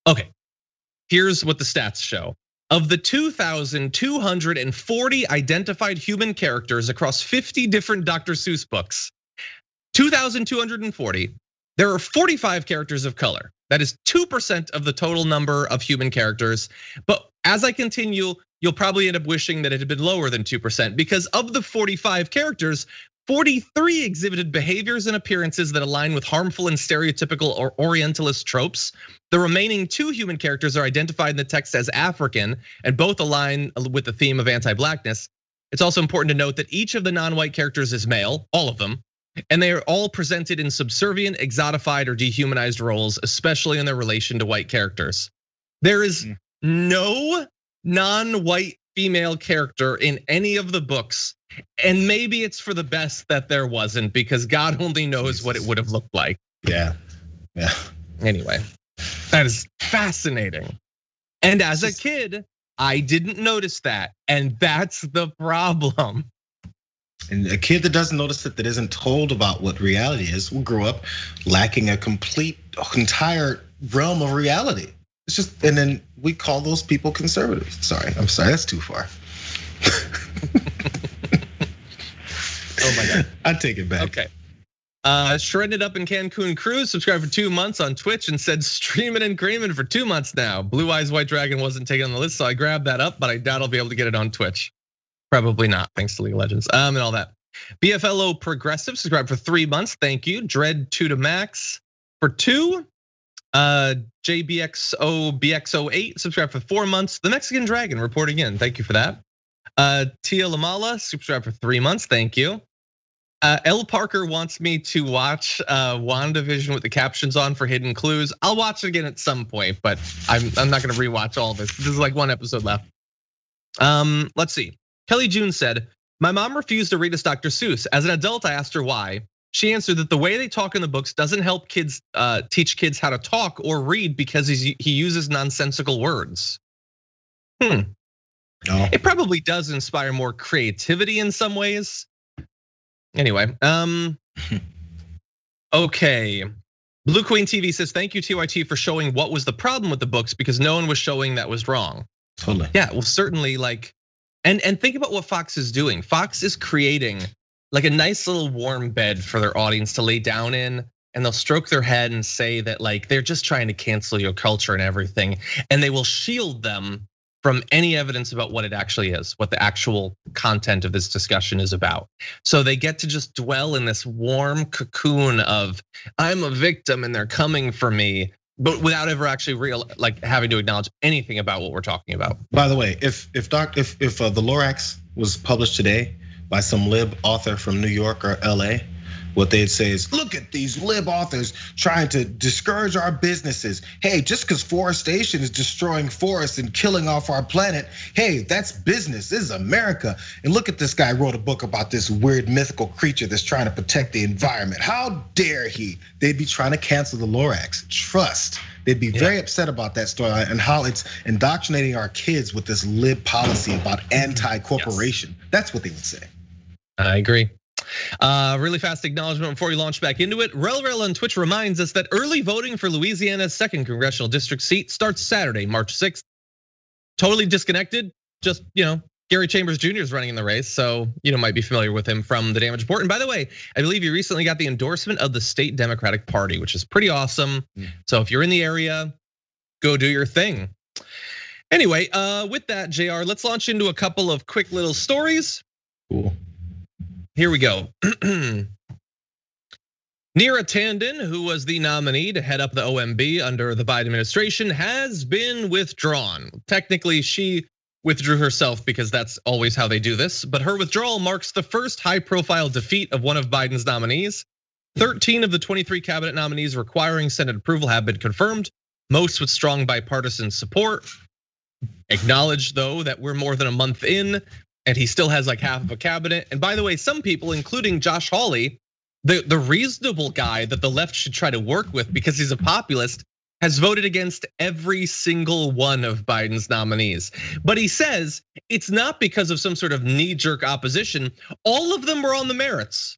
S1: Okay, here's what the stats show. Of the 2,240 identified human characters across 50 different Dr. Seuss books, 2,240. There are 45 characters of color. That is 2% of the total number of human characters. But as I continue, you'll probably end up wishing that it had been lower than 2%, because of the 45 characters, 43 exhibited behaviors and appearances that align with harmful and stereotypical or Orientalist tropes. The remaining 2 human characters are identified in the text as African, and both align with the theme of anti-blackness. It's also important to note that each of the non-white characters is male, all of them, and they are all presented in subservient, exotified, or dehumanized roles, especially in their relation to white characters. There is no non-white female character in any of the books, and maybe it's for the best that there wasn't, because God only knows what it would have looked like.
S2: Yeah.
S1: Anyway, that is fascinating. And as a kid, I didn't notice that, and that's the problem.
S2: And a kid that doesn't notice it, that isn't told about what reality is, will grow up lacking a complete, entire realm of reality. It's just, and then we call those people conservatives. I'm sorry, that's too far.
S1: Oh my God.
S2: I take it back.
S1: Okay. Shredded Up in Cancun Cruise subscribed for 2 months on Twitch and said streaming and creaming for 2 months now. Blue Eyes White Dragon wasn't taken on the list, so I grabbed that up, but I doubt I'll be able to get it on Twitch. Probably not, thanks to League of Legends and all that. BFLO Progressive subscribed for 3 months, thank you. Dread 2 to Max for 2. JBXO8 subscribed for 4 months. The Mexican Dragon reporting in, thank you for that. Tia Lamala subscribed for 3 months, thank you. L Parker wants me to watch WandaVision with the captions on for hidden clues. I'll watch it again at some point, but I'm not gonna rewatch all this. This is like 1 episode left. Let's see. Kelly June said, my mom refused to read us Dr. Seuss. As an adult, I asked her why. She answered that the way they talk in the books doesn't help kids teach kids how to talk or read because he uses nonsensical words. No. It probably does inspire more creativity in some ways. Anyway, okay. Blue Queen TV says, thank you TYT for showing what was the problem with the books because no one was showing that was wrong.
S2: Totally.
S1: Yeah, well certainly like, and think about what Fox is doing. Fox is creating like a nice little warm bed for their audience to lay down in, and they'll stroke their head and say that like they're just trying to cancel your culture and everything. And they will shield them from any evidence about what it actually is, what the actual content of this discussion is about. So they get to just dwell in this warm cocoon of I'm a victim and they're coming for me, but without ever actually having to acknowledge anything about what we're talking about.
S2: By the way, if the Lorax was published today by some lib author from New York or LA, what they'd say is, look at these lib authors trying to discourage our businesses. Hey, just because forestation is destroying forests and killing off our planet, hey, that's business, this is America. And look at this guy wrote a book about this weird mythical creature that's trying to protect the environment. How dare he? They'd be trying to cancel the Lorax, trust. They'd be very upset about that storyline and how it's indoctrinating our kids with this lib policy about anti-corporation. Yes. That's what they would say.
S1: I agree. Really fast acknowledgement before we launch back into it. Rel on Twitch reminds us that early voting for Louisiana's 2nd congressional district seat starts Saturday, March 6th. Totally disconnected, just Gary Chambers Jr. is running in the race, so might be familiar with him from the Damage Report. And by the way, I believe he recently got the endorsement of the state Democratic Party, which is pretty awesome. So if you're in the area, go do your thing. Anyway, with that, Jayar, let's launch into a couple of quick little stories.
S2: Cool.
S1: Here we go. Neera Tanden, who was the nominee to head up the OMB under the Biden administration, has been withdrawn. Technically, she withdrew herself because that's always how they do this, but her withdrawal marks the first high-profile defeat of one of Biden's nominees. 13 of the 23 cabinet nominees requiring Senate approval have been confirmed, most with strong bipartisan support. Acknowledged, though, that we're more than a month in, and he still has like half of a cabinet. And by the way, some people, including Josh Hawley, the reasonable guy that the left should try to work with because he's a populist, has voted against every single one of Biden's nominees. But he says it's not because of some sort of knee-jerk opposition. All of them were on the merits.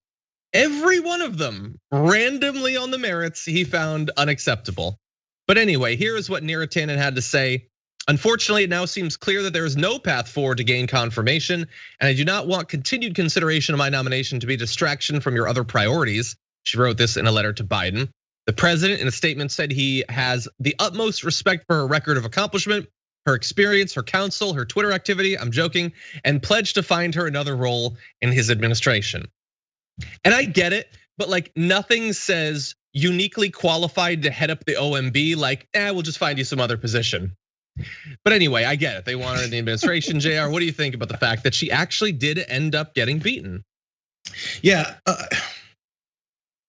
S1: Every one of them randomly on the merits he found unacceptable. But anyway, here is what Neera Tanden had to say. Unfortunately, it now seems clear that there is no path forward to gain confirmation, and I do not want continued consideration of my nomination to be a distraction from your other priorities. She wrote this in a letter to Biden. The president, in a statement, said he has the utmost respect for her record of accomplishment, her experience, her counsel, her Twitter activity, I'm joking, and pledged to find her another role in his administration. And I get it, but like nothing says uniquely qualified to head up the OMB, like, we'll just find you some other position. But anyway, I get it. They want her in the administration. Jayar, what do you think about the fact that she actually did end up getting beaten?
S2: Yeah,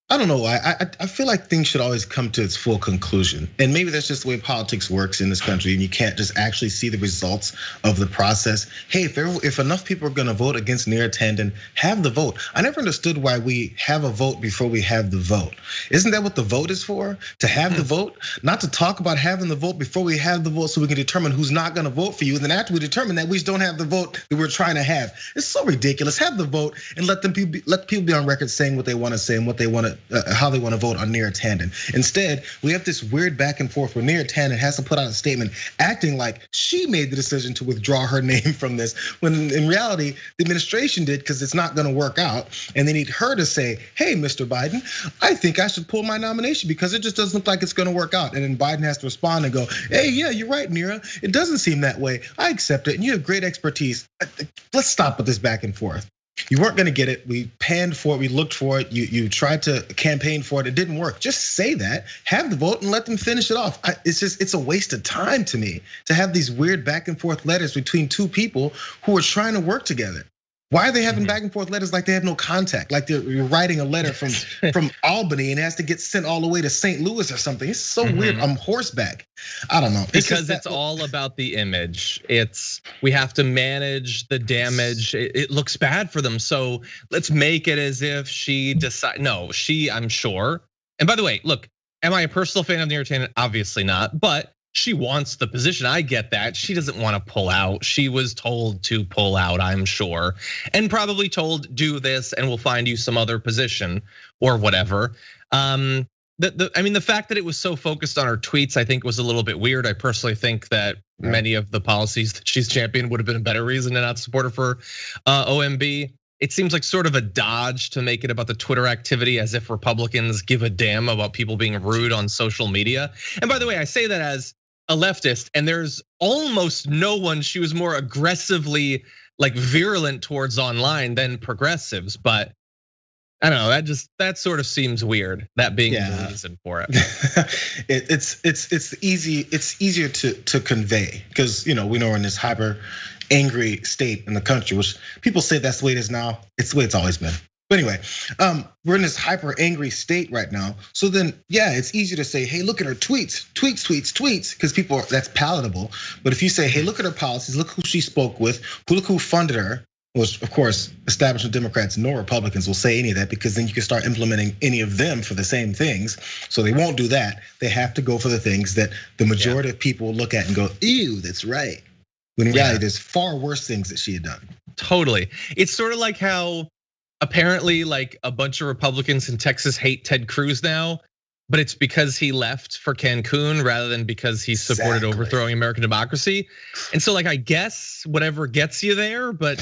S2: I don't know why. I feel like things should always come to its full conclusion. And maybe that's just the way politics works in this country. And you can't just actually see the results of the process. Hey, if enough people are gonna vote against Neera Tanden, have the vote. I never understood why we have a vote before we have the vote. Isn't that what the vote is for? To have the vote? Not to talk about having the vote before we have the vote so we can determine who's not gonna vote for you. And then after we determine that we just don't have the vote that we're trying to have. It's so ridiculous. Have the vote and let people be on record saying what they wanna say and what they wanna, how they want to vote on Neera Tanden. Instead, we have this weird back and forth where Neera Tanden has to put out a statement acting like she made the decision to withdraw her name from this, when in reality, the administration did, because it's not going to work out. And they need her to say, hey, Mr. Biden, I think I should pull my nomination because it just doesn't look like it's going to work out. And then Biden has to respond and go, hey, yeah, you're right, Neera. It doesn't seem that way. I accept it. And you have great expertise. Let's stop with this back and forth. You weren't gonna get it. We panned for it, we looked for it, you tried to campaign for it, it didn't work. Just say that, have the vote and let them finish it off. It's a waste of time to me to have these weird back and forth letters between two people who are trying to work together. Why are they having back and forth letters like they have no contact? Like you're writing a letter from Albany and it has to get sent all the way to St. Louis or something. It's so weird. I'm horseback. I don't know.
S1: Because it's all about the image. We have to manage the damage. It looks bad for them. So let's make it as if she decided. No, I'm sure. And by the way, look, am I a personal fan of Neera Tanden? Obviously not, but she wants the position. I get that. She doesn't want to pull out. She was told to pull out, I'm sure, and probably told do this and we'll find you some other position or whatever. I mean, the fact that it was so focused on her tweets, I think was a little bit weird. I personally think that many of the policies that she's championed would have been a better reason to not support her for OMB. It seems like sort of a dodge to make it about the Twitter activity as if Republicans give a damn about people being rude on social media. And by the way, I say that as a leftist, and there's almost no one she was more aggressively like virulent towards online than progressives. But I don't know, that sort of seems weird, that being the reason for it.
S2: It's easier to convey because we know we're in this hyper angry state in the country, which people say that's the way it is now. It's the way it's always been. But anyway, we're in this hyper angry state right now. So then, it's easy to say, hey, look at her tweets, because people that's palatable. But if you say, hey, look at her policies, look who she spoke with, look who funded her, which of course, establishment Democrats nor Republicans will say any of that because then you can start implementing any of them for the same things. So they won't do that. They have to go for the things that the majority of people look at and go, ew, that's right. When in reality, there's far worse things that she had done.
S1: Totally. It's sort of like how apparently like a bunch of Republicans in Texas hate Ted Cruz now, but it's because he left for Cancun rather than because he supported overthrowing American democracy. And so like, I guess whatever gets you there, but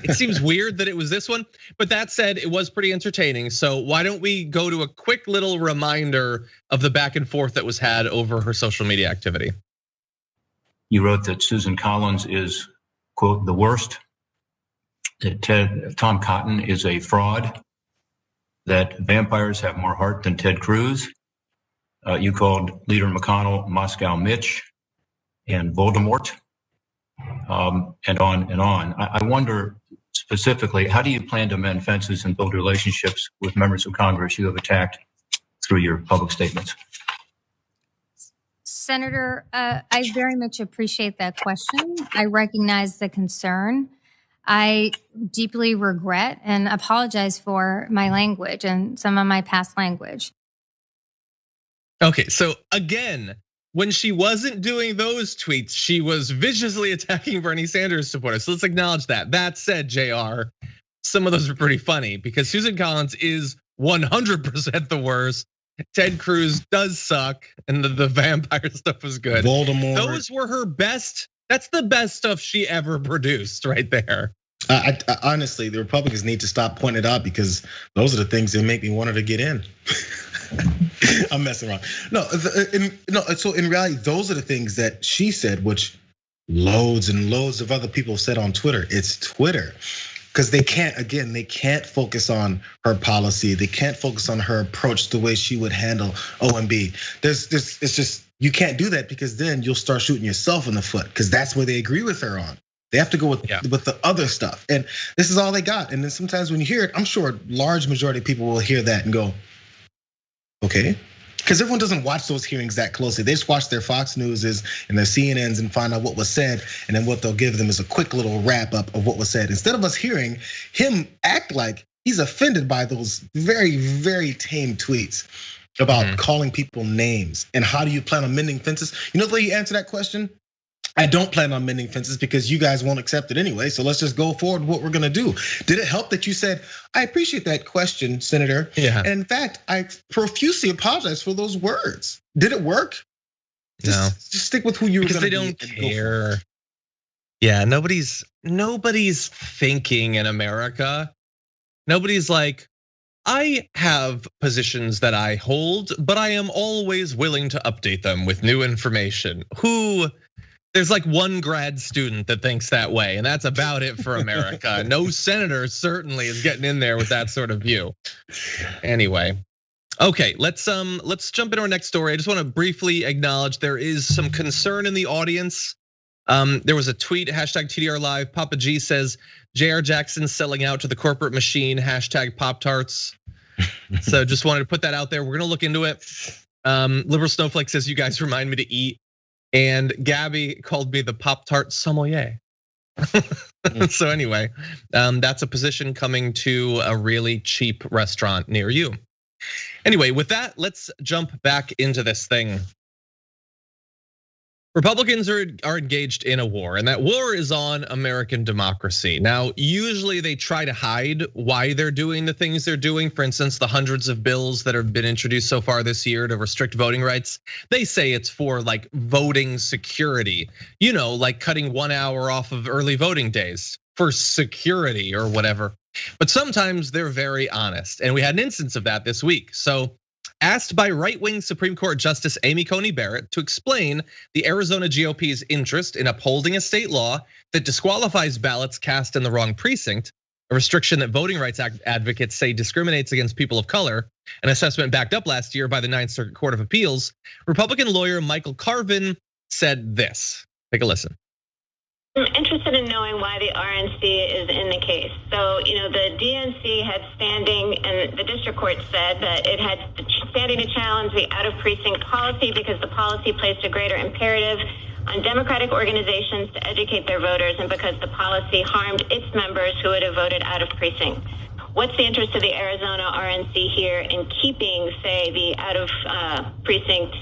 S1: it seems weird that it was this one. But that said, it was pretty entertaining. So why don't we go to a quick little reminder of the back and forth that was had over her social media activity.
S3: You wrote that Susan Collins is, quote, the worst, that Tom Cotton is a fraud, that vampires have more heart than Ted Cruz. You called Leader McConnell Moscow Mitch and Voldemort, and on and on. I wonder specifically, how do you plan to mend fences and build relationships with members of Congress you have attacked through your public statements?
S6: Senator, I very much appreciate that question. I recognize the concern. I deeply regret and apologize for my language and some of my past language.
S1: Okay, so again, when she wasn't doing those tweets, she was viciously attacking Bernie Sanders supporters. So let's acknowledge that. That said, Jayar, some of those are pretty funny because Susan Collins is 100% the worst. Ted Cruz does suck, and the vampire stuff was good.
S2: Voldemort.
S1: Those were her best. That's the best stuff she ever produced, right there.
S2: I honestly, the Republicans need to stop pointing it out because those are the things that make me want her to get in. I'm messing around. No. So in reality, those are the things that she said, which loads and loads of other people said on Twitter. It's Twitter. Because they can't focus on her policy. They can't focus on her approach, the way she would handle OMB. It's just, you can't do that because then you'll start shooting yourself in the foot because that's where they agree with her on. They have to go with the other stuff. And this is all they got. And then sometimes when you hear it, I'm sure a large majority of people will hear that and go, okay. Because everyone doesn't watch those hearings that closely. They just watch their Fox Newses and their CNNs and find out what was said. And then what they'll give them is a quick little wrap up of what was said. Instead of us hearing him act like he's offended by those very, very tame tweets about calling people names. And how do you plan on mending fences? You know the way you answer that question? I don't plan on mending fences because you guys won't accept it anyway. So let's just go forward with what we're gonna do. Did it help that you said, I appreciate that question, Senator? Yeah. And in fact, I profusely apologize for those words. Did it work? Just stick with who you were gonna be.
S1: Because they don't care. Yeah, nobody's thinking in America. Nobody's like, I have positions that I hold, but I am always willing to update them with new information. There's like one grad student that thinks that way, and that's about it for America. No senator certainly is getting in there with that sort of view. Anyway, okay, let's jump into our next story. I just want to briefly acknowledge there is some concern in the audience. There was a tweet, hashtag TDR Live. Papa G says, Jayar Jackson selling out to the corporate machine, hashtag Pop-Tarts. So just wanted to put that out there. We're gonna look into it. Liberal Snowflake says, you guys remind me to eat. And Gabby called me the Pop-Tart sommelier. So anyway, that's a position coming to a really cheap restaurant near you. Anyway, with that, let's jump back into this thing. Republicans are engaged in a war, and that war is on American democracy. Now, usually they try to hide why they're doing the things they're doing. For instance, the hundreds of bills that have been introduced so far this year to restrict voting rights. They say it's for like voting security, like cutting 1 hour off of early voting days for security or whatever. But sometimes they're very honest, and we had an instance of that this week. So, asked by right-wing Supreme Court Justice Amy Coney Barrett to explain the Arizona GOP's interest in upholding a state law that disqualifies ballots cast in the wrong precinct, a restriction that voting rights advocates say discriminates against people of color, an assessment backed up last year by the Ninth Circuit Court of Appeals, Republican lawyer Michael Carvin said this. Take a listen.
S7: I'm interested in knowing why the RNC is in the case. So, the DNC had standing, and the district court said that it had standing to challenge the out-of-precinct policy because the policy placed a greater imperative on Democratic organizations to educate their voters, and because the policy harmed its members who would have voted out of precinct. What's the interest of the Arizona RNC here in keeping, say, the out-of-precinct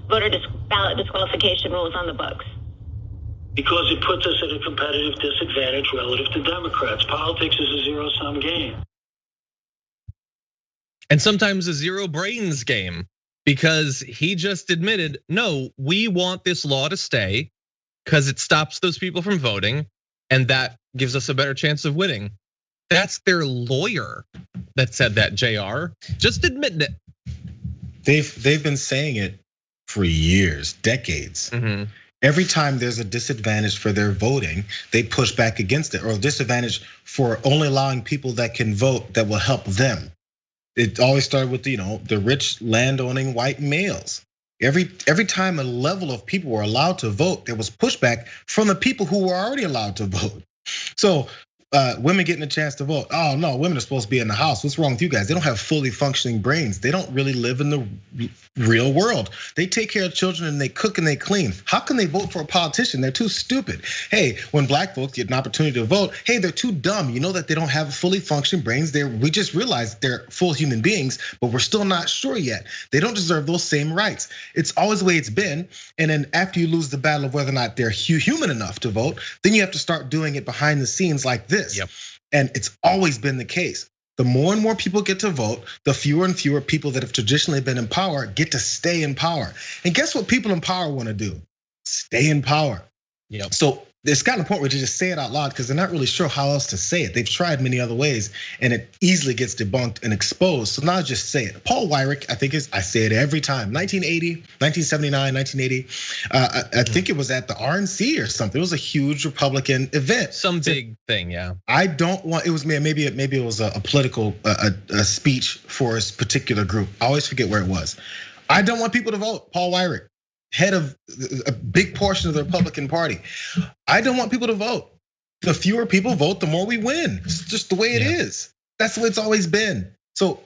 S7: ballot disqualification rules on the books?
S8: Because it puts us at a competitive disadvantage relative to Democrats. Politics is a zero-sum game.
S1: And sometimes a zero brains game, because he just admitted, no, we want this law to stay because it stops those people from voting, and that gives us a better chance of winning. That's their lawyer that said that, Jayar. Just admit it.
S2: They've been saying it for years, decades. Every time there's a disadvantage for their voting, they push back against it, or a disadvantage for only allowing people that can vote that will help them. It always started with the rich landowning white males. Every time a level of people were allowed to vote, there was pushback from the people who were already allowed to vote. So women getting a chance to vote. Oh no, women are supposed to be in the house. What's wrong with you guys? They don't have fully functioning brains. They don't really live in the real world. They take care of children and they cook and they clean. How can they vote for a politician? They're too stupid. Hey, when black folks get an opportunity to vote, hey, they're too dumb. You know that they don't have fully functioning brains. We just realized they're full human beings, but we're still not sure yet. They don't deserve those same rights. It's always the way it's been. And then after you lose the battle of whether or not they're human enough to vote, then you have to start doing it behind the scenes like this.
S1: Yep.
S2: And it's always been the case. The more and more people get to vote, the fewer and fewer people that have traditionally been in power get to stay in power. And guess what people in power want to do? Stay in power.
S1: Yep.
S2: So it's gotten to the point where they just say it out loud because they're not really sure how else to say it. They've tried many other ways and it easily gets debunked and exposed. So now just say it. Paul Weyrich, I think I say it every time. 1980, 1979, 1980. I think it was at the RNC or something. It was a huge Republican event.
S1: Some big thing, yeah.
S2: I don't want, it was maybe it was a political a speech for a particular group. I always forget where it was. I don't want people to vote. Paul Weyrich, head of a big portion of the Republican Party. I don't want people to vote. The fewer people vote, the more we win. It's just the way it is. That's the way it's always been. So,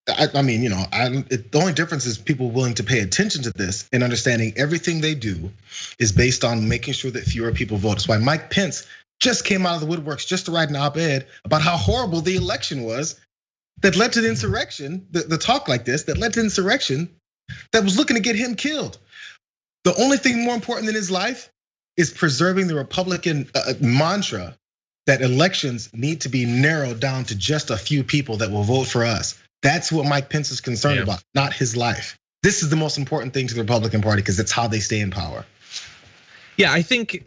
S2: I mean, the only difference is people willing to pay attention to this and understanding everything they do is based on making sure that fewer people vote. That's why Mike Pence just came out of the woodworks just to write an op-ed about how horrible the election was that led to the insurrection, the talk like this, that led to insurrection that was looking to get him killed. The only thing more important than his life is preserving the Republican mantra that elections need to be narrowed down to just a few people that will vote for us. That's what Mike Pence is concerned about, not his life. This is the most important thing to the Republican Party because it's how they stay in power.
S1: Yeah, I think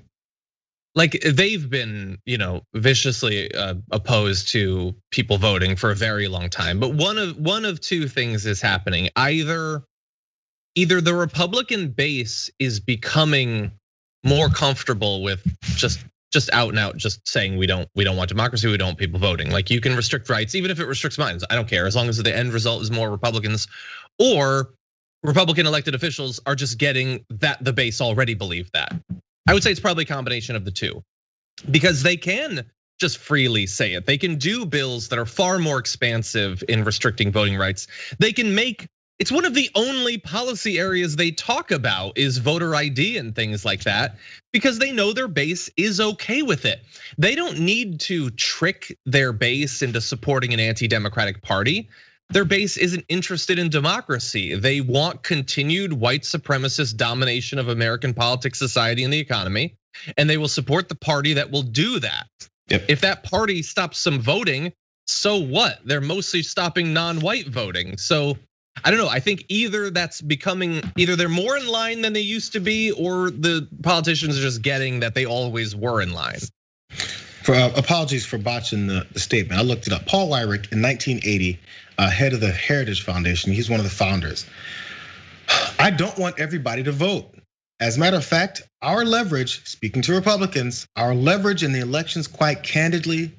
S1: like they've been, viciously opposed to people voting for a very long time. But one of two things is happening. Either the Republican base is becoming more comfortable with just out and out, just saying we don't want democracy, we don't want people voting. Like you can restrict rights, even if it restricts mine. I don't care, as long as the end result is more Republicans. Or Republican elected officials are just getting that the base already believe that. I would say it's probably a combination of the two, because they can just freely say it. They can do bills that are far more expansive in restricting voting rights. They can make. It's one of the only policy areas they talk about is voter ID and things like that, because they know their base is okay with it. They don't need to trick their base into supporting an anti-democratic party. Their base isn't interested in democracy. They want continued white supremacist domination of American politics, society, and the economy. And they will support the party that will do that.
S2: Yep.
S1: If that party stops some voting, so what? They're mostly stopping non-white voting. So I don't know. I think either they're more in line than they used to be, or the politicians are just getting that they always were in line.
S2: Apologies for botching the statement. I looked it up. Paul Weyrich in 1980, head of the Heritage Foundation. He's one of the founders. I don't want everybody to vote. As a matter of fact, our leverage, speaking to Republicans, our leverage in the elections quite candidly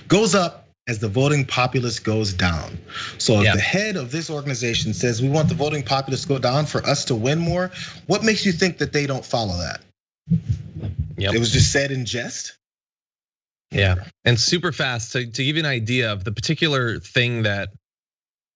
S2: goes up as the voting populace goes down. So if the head of this organization says we want the voting populace to go down for us to win more, what makes you think that they don't follow that? It was just said in jest.
S1: Yeah, and super fast to give you an idea of the particular thing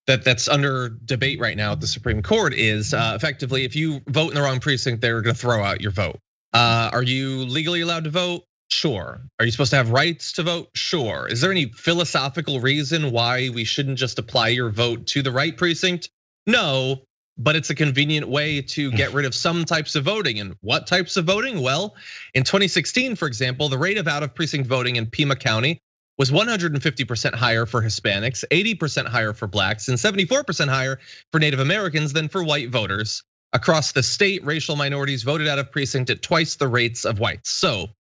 S1: that's under debate right now at the Supreme Court is effectively if you vote in the wrong precinct, they're going to throw out your vote. Are you legally allowed to vote? Sure. Are you supposed to have rights to vote? Sure. Is there any philosophical reason why we shouldn't just apply your vote to the right precinct? No, but it's a convenient way to get rid of some types of voting. And what types of voting? Well, in 2016, for example, the rate of out of precinct voting in Pima County was 150% higher for Hispanics, 80% higher for blacks, and 74% higher for Native Americans than for white voters. Across the state, racial minorities voted out of precinct at twice the rates of whites. So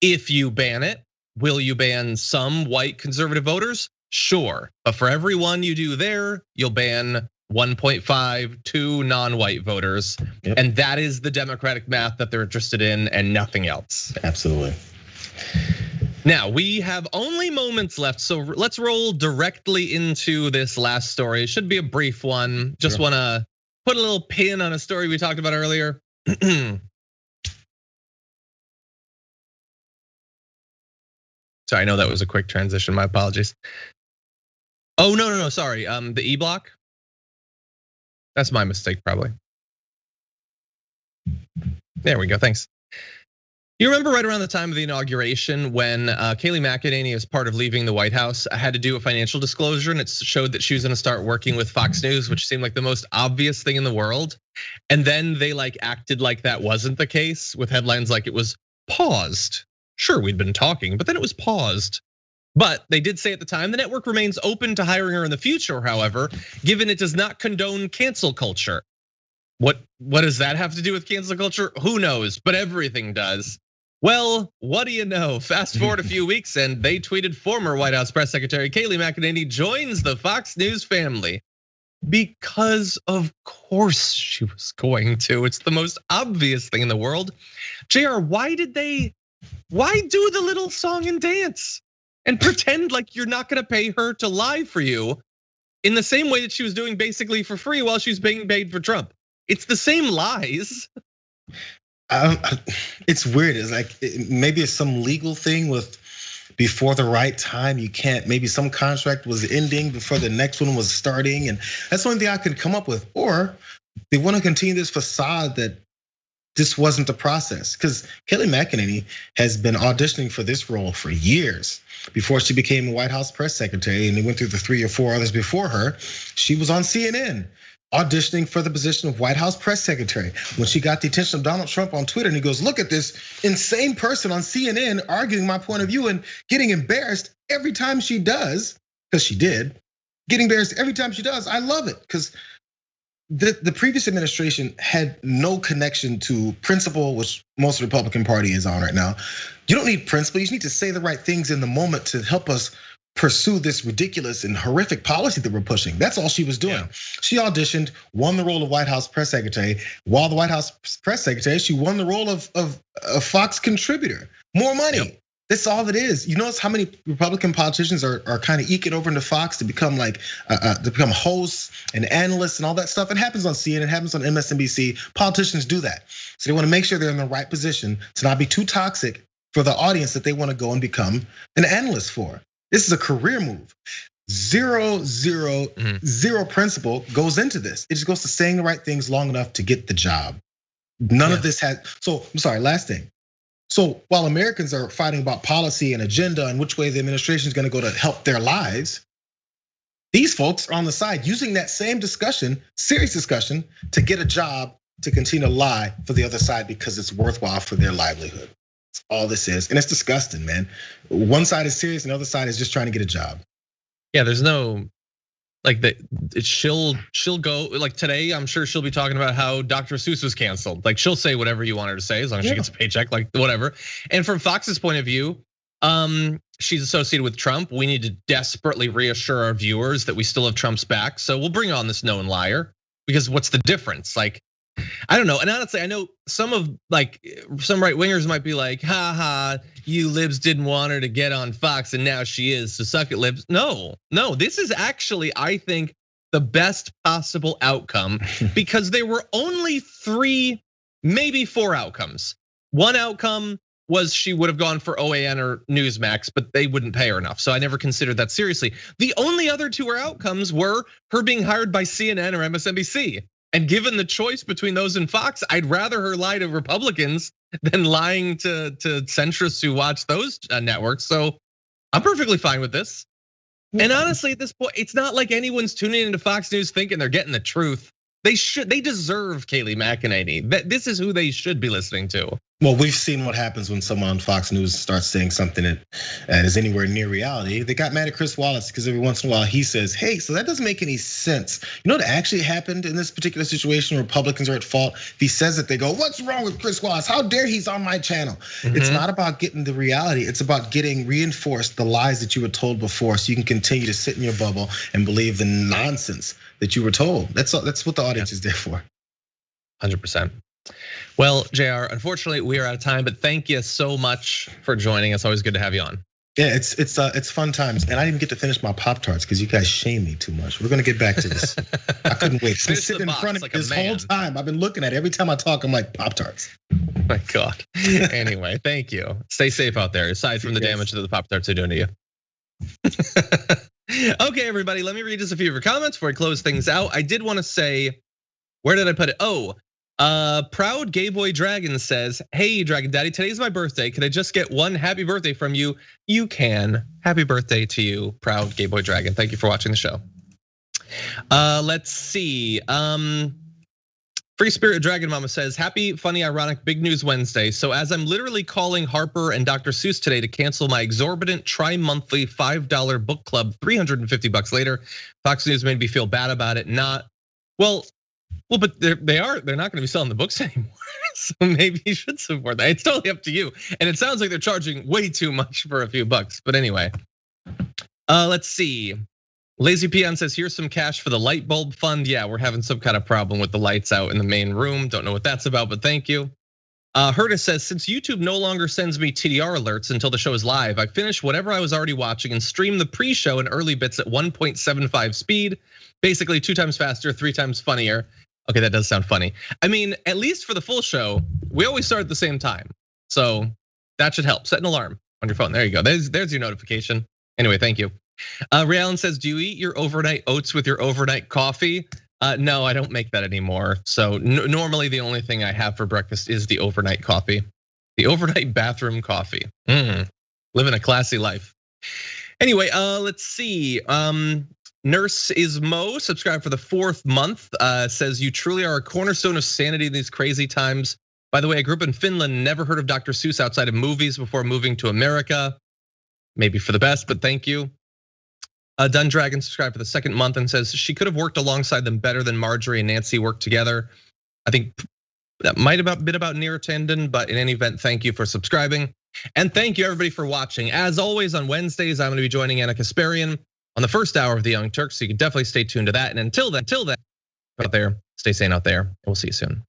S1: if you ban it, will you ban some white conservative voters? Sure, but for every one you do there, you'll ban 1.5 to non-white voters. And that is the Democratic math that they're interested in and nothing else.
S2: Absolutely.
S1: Now, we have only moments left, so let's roll directly into this last story. It should be a brief one. Just wanna put a little pin on a story we talked about earlier. Sorry, I know that was a quick transition, my apologies. Oh, no, sorry, the E-block. That's my mistake, probably. There we go, thanks. You remember right around the time of the inauguration when Kayleigh McEnany, as part of leaving the White House, had to do a financial disclosure, and it showed that she was gonna start working with Fox News, which seemed like the most obvious thing in the world. And then they acted like that wasn't the case, with headlines like it was paused. Sure, we'd been talking, but then it was paused. But they did say at the time, the network remains open to hiring her in the future, however, given it does not condone cancel culture. What does that have to do with cancel culture? Who knows, but everything does. Well, what do you know? Fast forward a few weeks and they tweeted former White House press secretary Kayleigh McEnany joins the Fox News family. Because of course she was going to. It's the most obvious thing in the world. Jayar, why do the little song and dance and pretend like you're not gonna pay her to lie for you in the same way that she was doing basically for free while she was being paid for Trump? It's the same lies.
S2: It's weird. It's like maybe it's some legal thing with before the right time. You can't, maybe some contract was ending before the next one was starting. And that's the only thing I could come up with. Or they want to continue this facade that this wasn't the process. Because Kayleigh McEnany has been auditioning for this role for years. Before she became a White House press secretary, and they went through the 3 or 4 others before her, she was on CNN auditioning for the position of White House press secretary. When she got the attention of Donald Trump on Twitter, and he goes, look at this insane person on CNN arguing my point of view and getting embarrassed every time she does, because she did, getting embarrassed every time she does. I love it, because the previous administration had no connection to principle, which most of the Republican Party is on right now. You don't need principle, you just need to say the right things in the moment to help us pursue this ridiculous and horrific policy that we're pushing. That's all she was doing. Yeah. She auditioned, won the role of White House press secretary. While the White House press secretary, she won the role of a Fox contributor. More money. Yep. That's all it is. You notice how many Republican politicians are kind of eking over into Fox to become like to become hosts and analysts and all that stuff. It happens on CNN, it happens on MSNBC. Politicians do that. So they want to make sure they're in the right position to not be too toxic for the audience that they want to go and become an analyst for. This is a career move. Zero principle goes into this. It just goes to saying the right things long enough to get the job. None of this has, so I'm sorry, last thing. So while Americans are fighting about policy and agenda and which way the administration is gonna go to help their lives, these folks are on the side using that same discussion, serious discussion, to get a job, to continue to lie for the other side because it's worthwhile for their livelihood. That's all this is, and it's disgusting, man. One side is serious and the other side is just trying to get a job.
S1: Yeah, there's no, like she'll go, like today, I'm sure she'll be talking about how Dr. Seuss was canceled. Like she'll say whatever you want her to say as long as she gets a paycheck, like whatever. And from Fox's point of view, she's associated with Trump. We need to desperately reassure our viewers that we still have Trump's back. So we'll bring on this known liar, because what's the difference? Like, I don't know. And honestly, I know some right wingers might be like, ha ha, you libs didn't want her to get on Fox and now she is, so suck it, libs. No, this is actually, I think, the best possible outcome, because there were only 3, maybe 4 outcomes. One outcome was she would have gone for OAN or Newsmax, but they wouldn't pay her enough. So I never considered that seriously. The only other 2 outcomes were her being hired by CNN or MSNBC. And given the choice between those and Fox, I'd rather her lie to Republicans than lying to centrists who watch those networks. So I'm perfectly fine with this. And honestly, at this point, it's not like anyone's tuning into Fox News thinking they're getting the truth. They deserve Kayleigh McEnany. This is who they should be listening to.
S2: Well, we've seen what happens when someone on Fox News starts saying something that is anywhere near reality. They got mad at Chris Wallace because every once in a while he says, hey, so that doesn't make any sense. You know what actually happened in this particular situation? Republicans are at fault. If he says it, they go, what's wrong with Chris Wallace? How dare he's on my channel? It's not about getting the reality. It's about getting reinforced the lies that you were told before, so you can continue to sit in your bubble and believe the nonsense that you were told. That's what the audience is there for.
S1: 100%. Well, Jayar, unfortunately we are out of time, but thank you so much for joining. It's always good to have you on.
S2: Yeah, it's fun times, and I didn't even get to finish my Pop-Tarts because you guys shame me too much. We're gonna get back to this. I couldn't wait. I've been sitting in front of me this whole time. I've been looking at it. Every time I talk, I'm like, Pop-Tarts.
S1: My God. Anyway, thank you. Stay safe out there, aside from the damage that the Pop-Tarts are doing to you. Okay, everybody, let me read just a few of your comments before I close things out. I did want to say, where did I put it? Proud Gay Boy Dragon says, hey, Dragon Daddy, today's my birthday. Can I just get one happy birthday from you? You can. Happy birthday to you, Proud Gay Boy Dragon. Thank you for watching the show. Let's see. Free Spirit Dragon Mama says, happy, funny, ironic, big news Wednesday. So as I'm literally calling Harper and Dr. Seuss today to cancel my exorbitant tri-monthly $5 book club, $350 later, Fox News made me feel bad about it. Well, Well, but they're not going to be selling the books anymore. So maybe you should support that. It's totally up to you. And it sounds like they're charging way too much for a few bucks. But anyway, let's see. Lazy Peon says, here's some cash for the light bulb fund. Yeah, we're having some kind of problem with the lights out in the main room. Don't know what that's about, but thank you. Herta says, since YouTube no longer sends me TDR alerts until the show is live, I finish whatever I was already watching and stream the pre-show and early bits at 1.75 speed. Basically 2 times faster, 3 times funnier. Okay, that does sound funny. I mean, at least for the full show, we always start at the same time. So that should help. Set an alarm on your phone. There you go. There's your notification. Anyway, thank you. Ray Allen says, do you eat your overnight oats with your overnight coffee? No, I don't make that anymore. So normally the only thing I have for breakfast is the overnight coffee. The overnight bathroom coffee. Living a classy life. Anyway, let's see. Nurse is Mo, subscribed for the 4th month, says you truly are a cornerstone of sanity in these crazy times. By the way, I grew up in Finland, never heard of Dr. Seuss outside of movies before moving to America. Maybe for the best, but thank you. Dundragon subscribed for the 2nd month and says she could have worked alongside them better than Marjorie and Nancy worked together. I think that might have been about Neera Tanden, but in any event, thank you for subscribing. And thank you everybody for watching. As always, on Wednesdays, I'm gonna be joining Anna Kasparian on the 1st hour of the Young Turks. So you can definitely stay tuned to that. And until then, out there, stay sane out there, and we'll see you soon.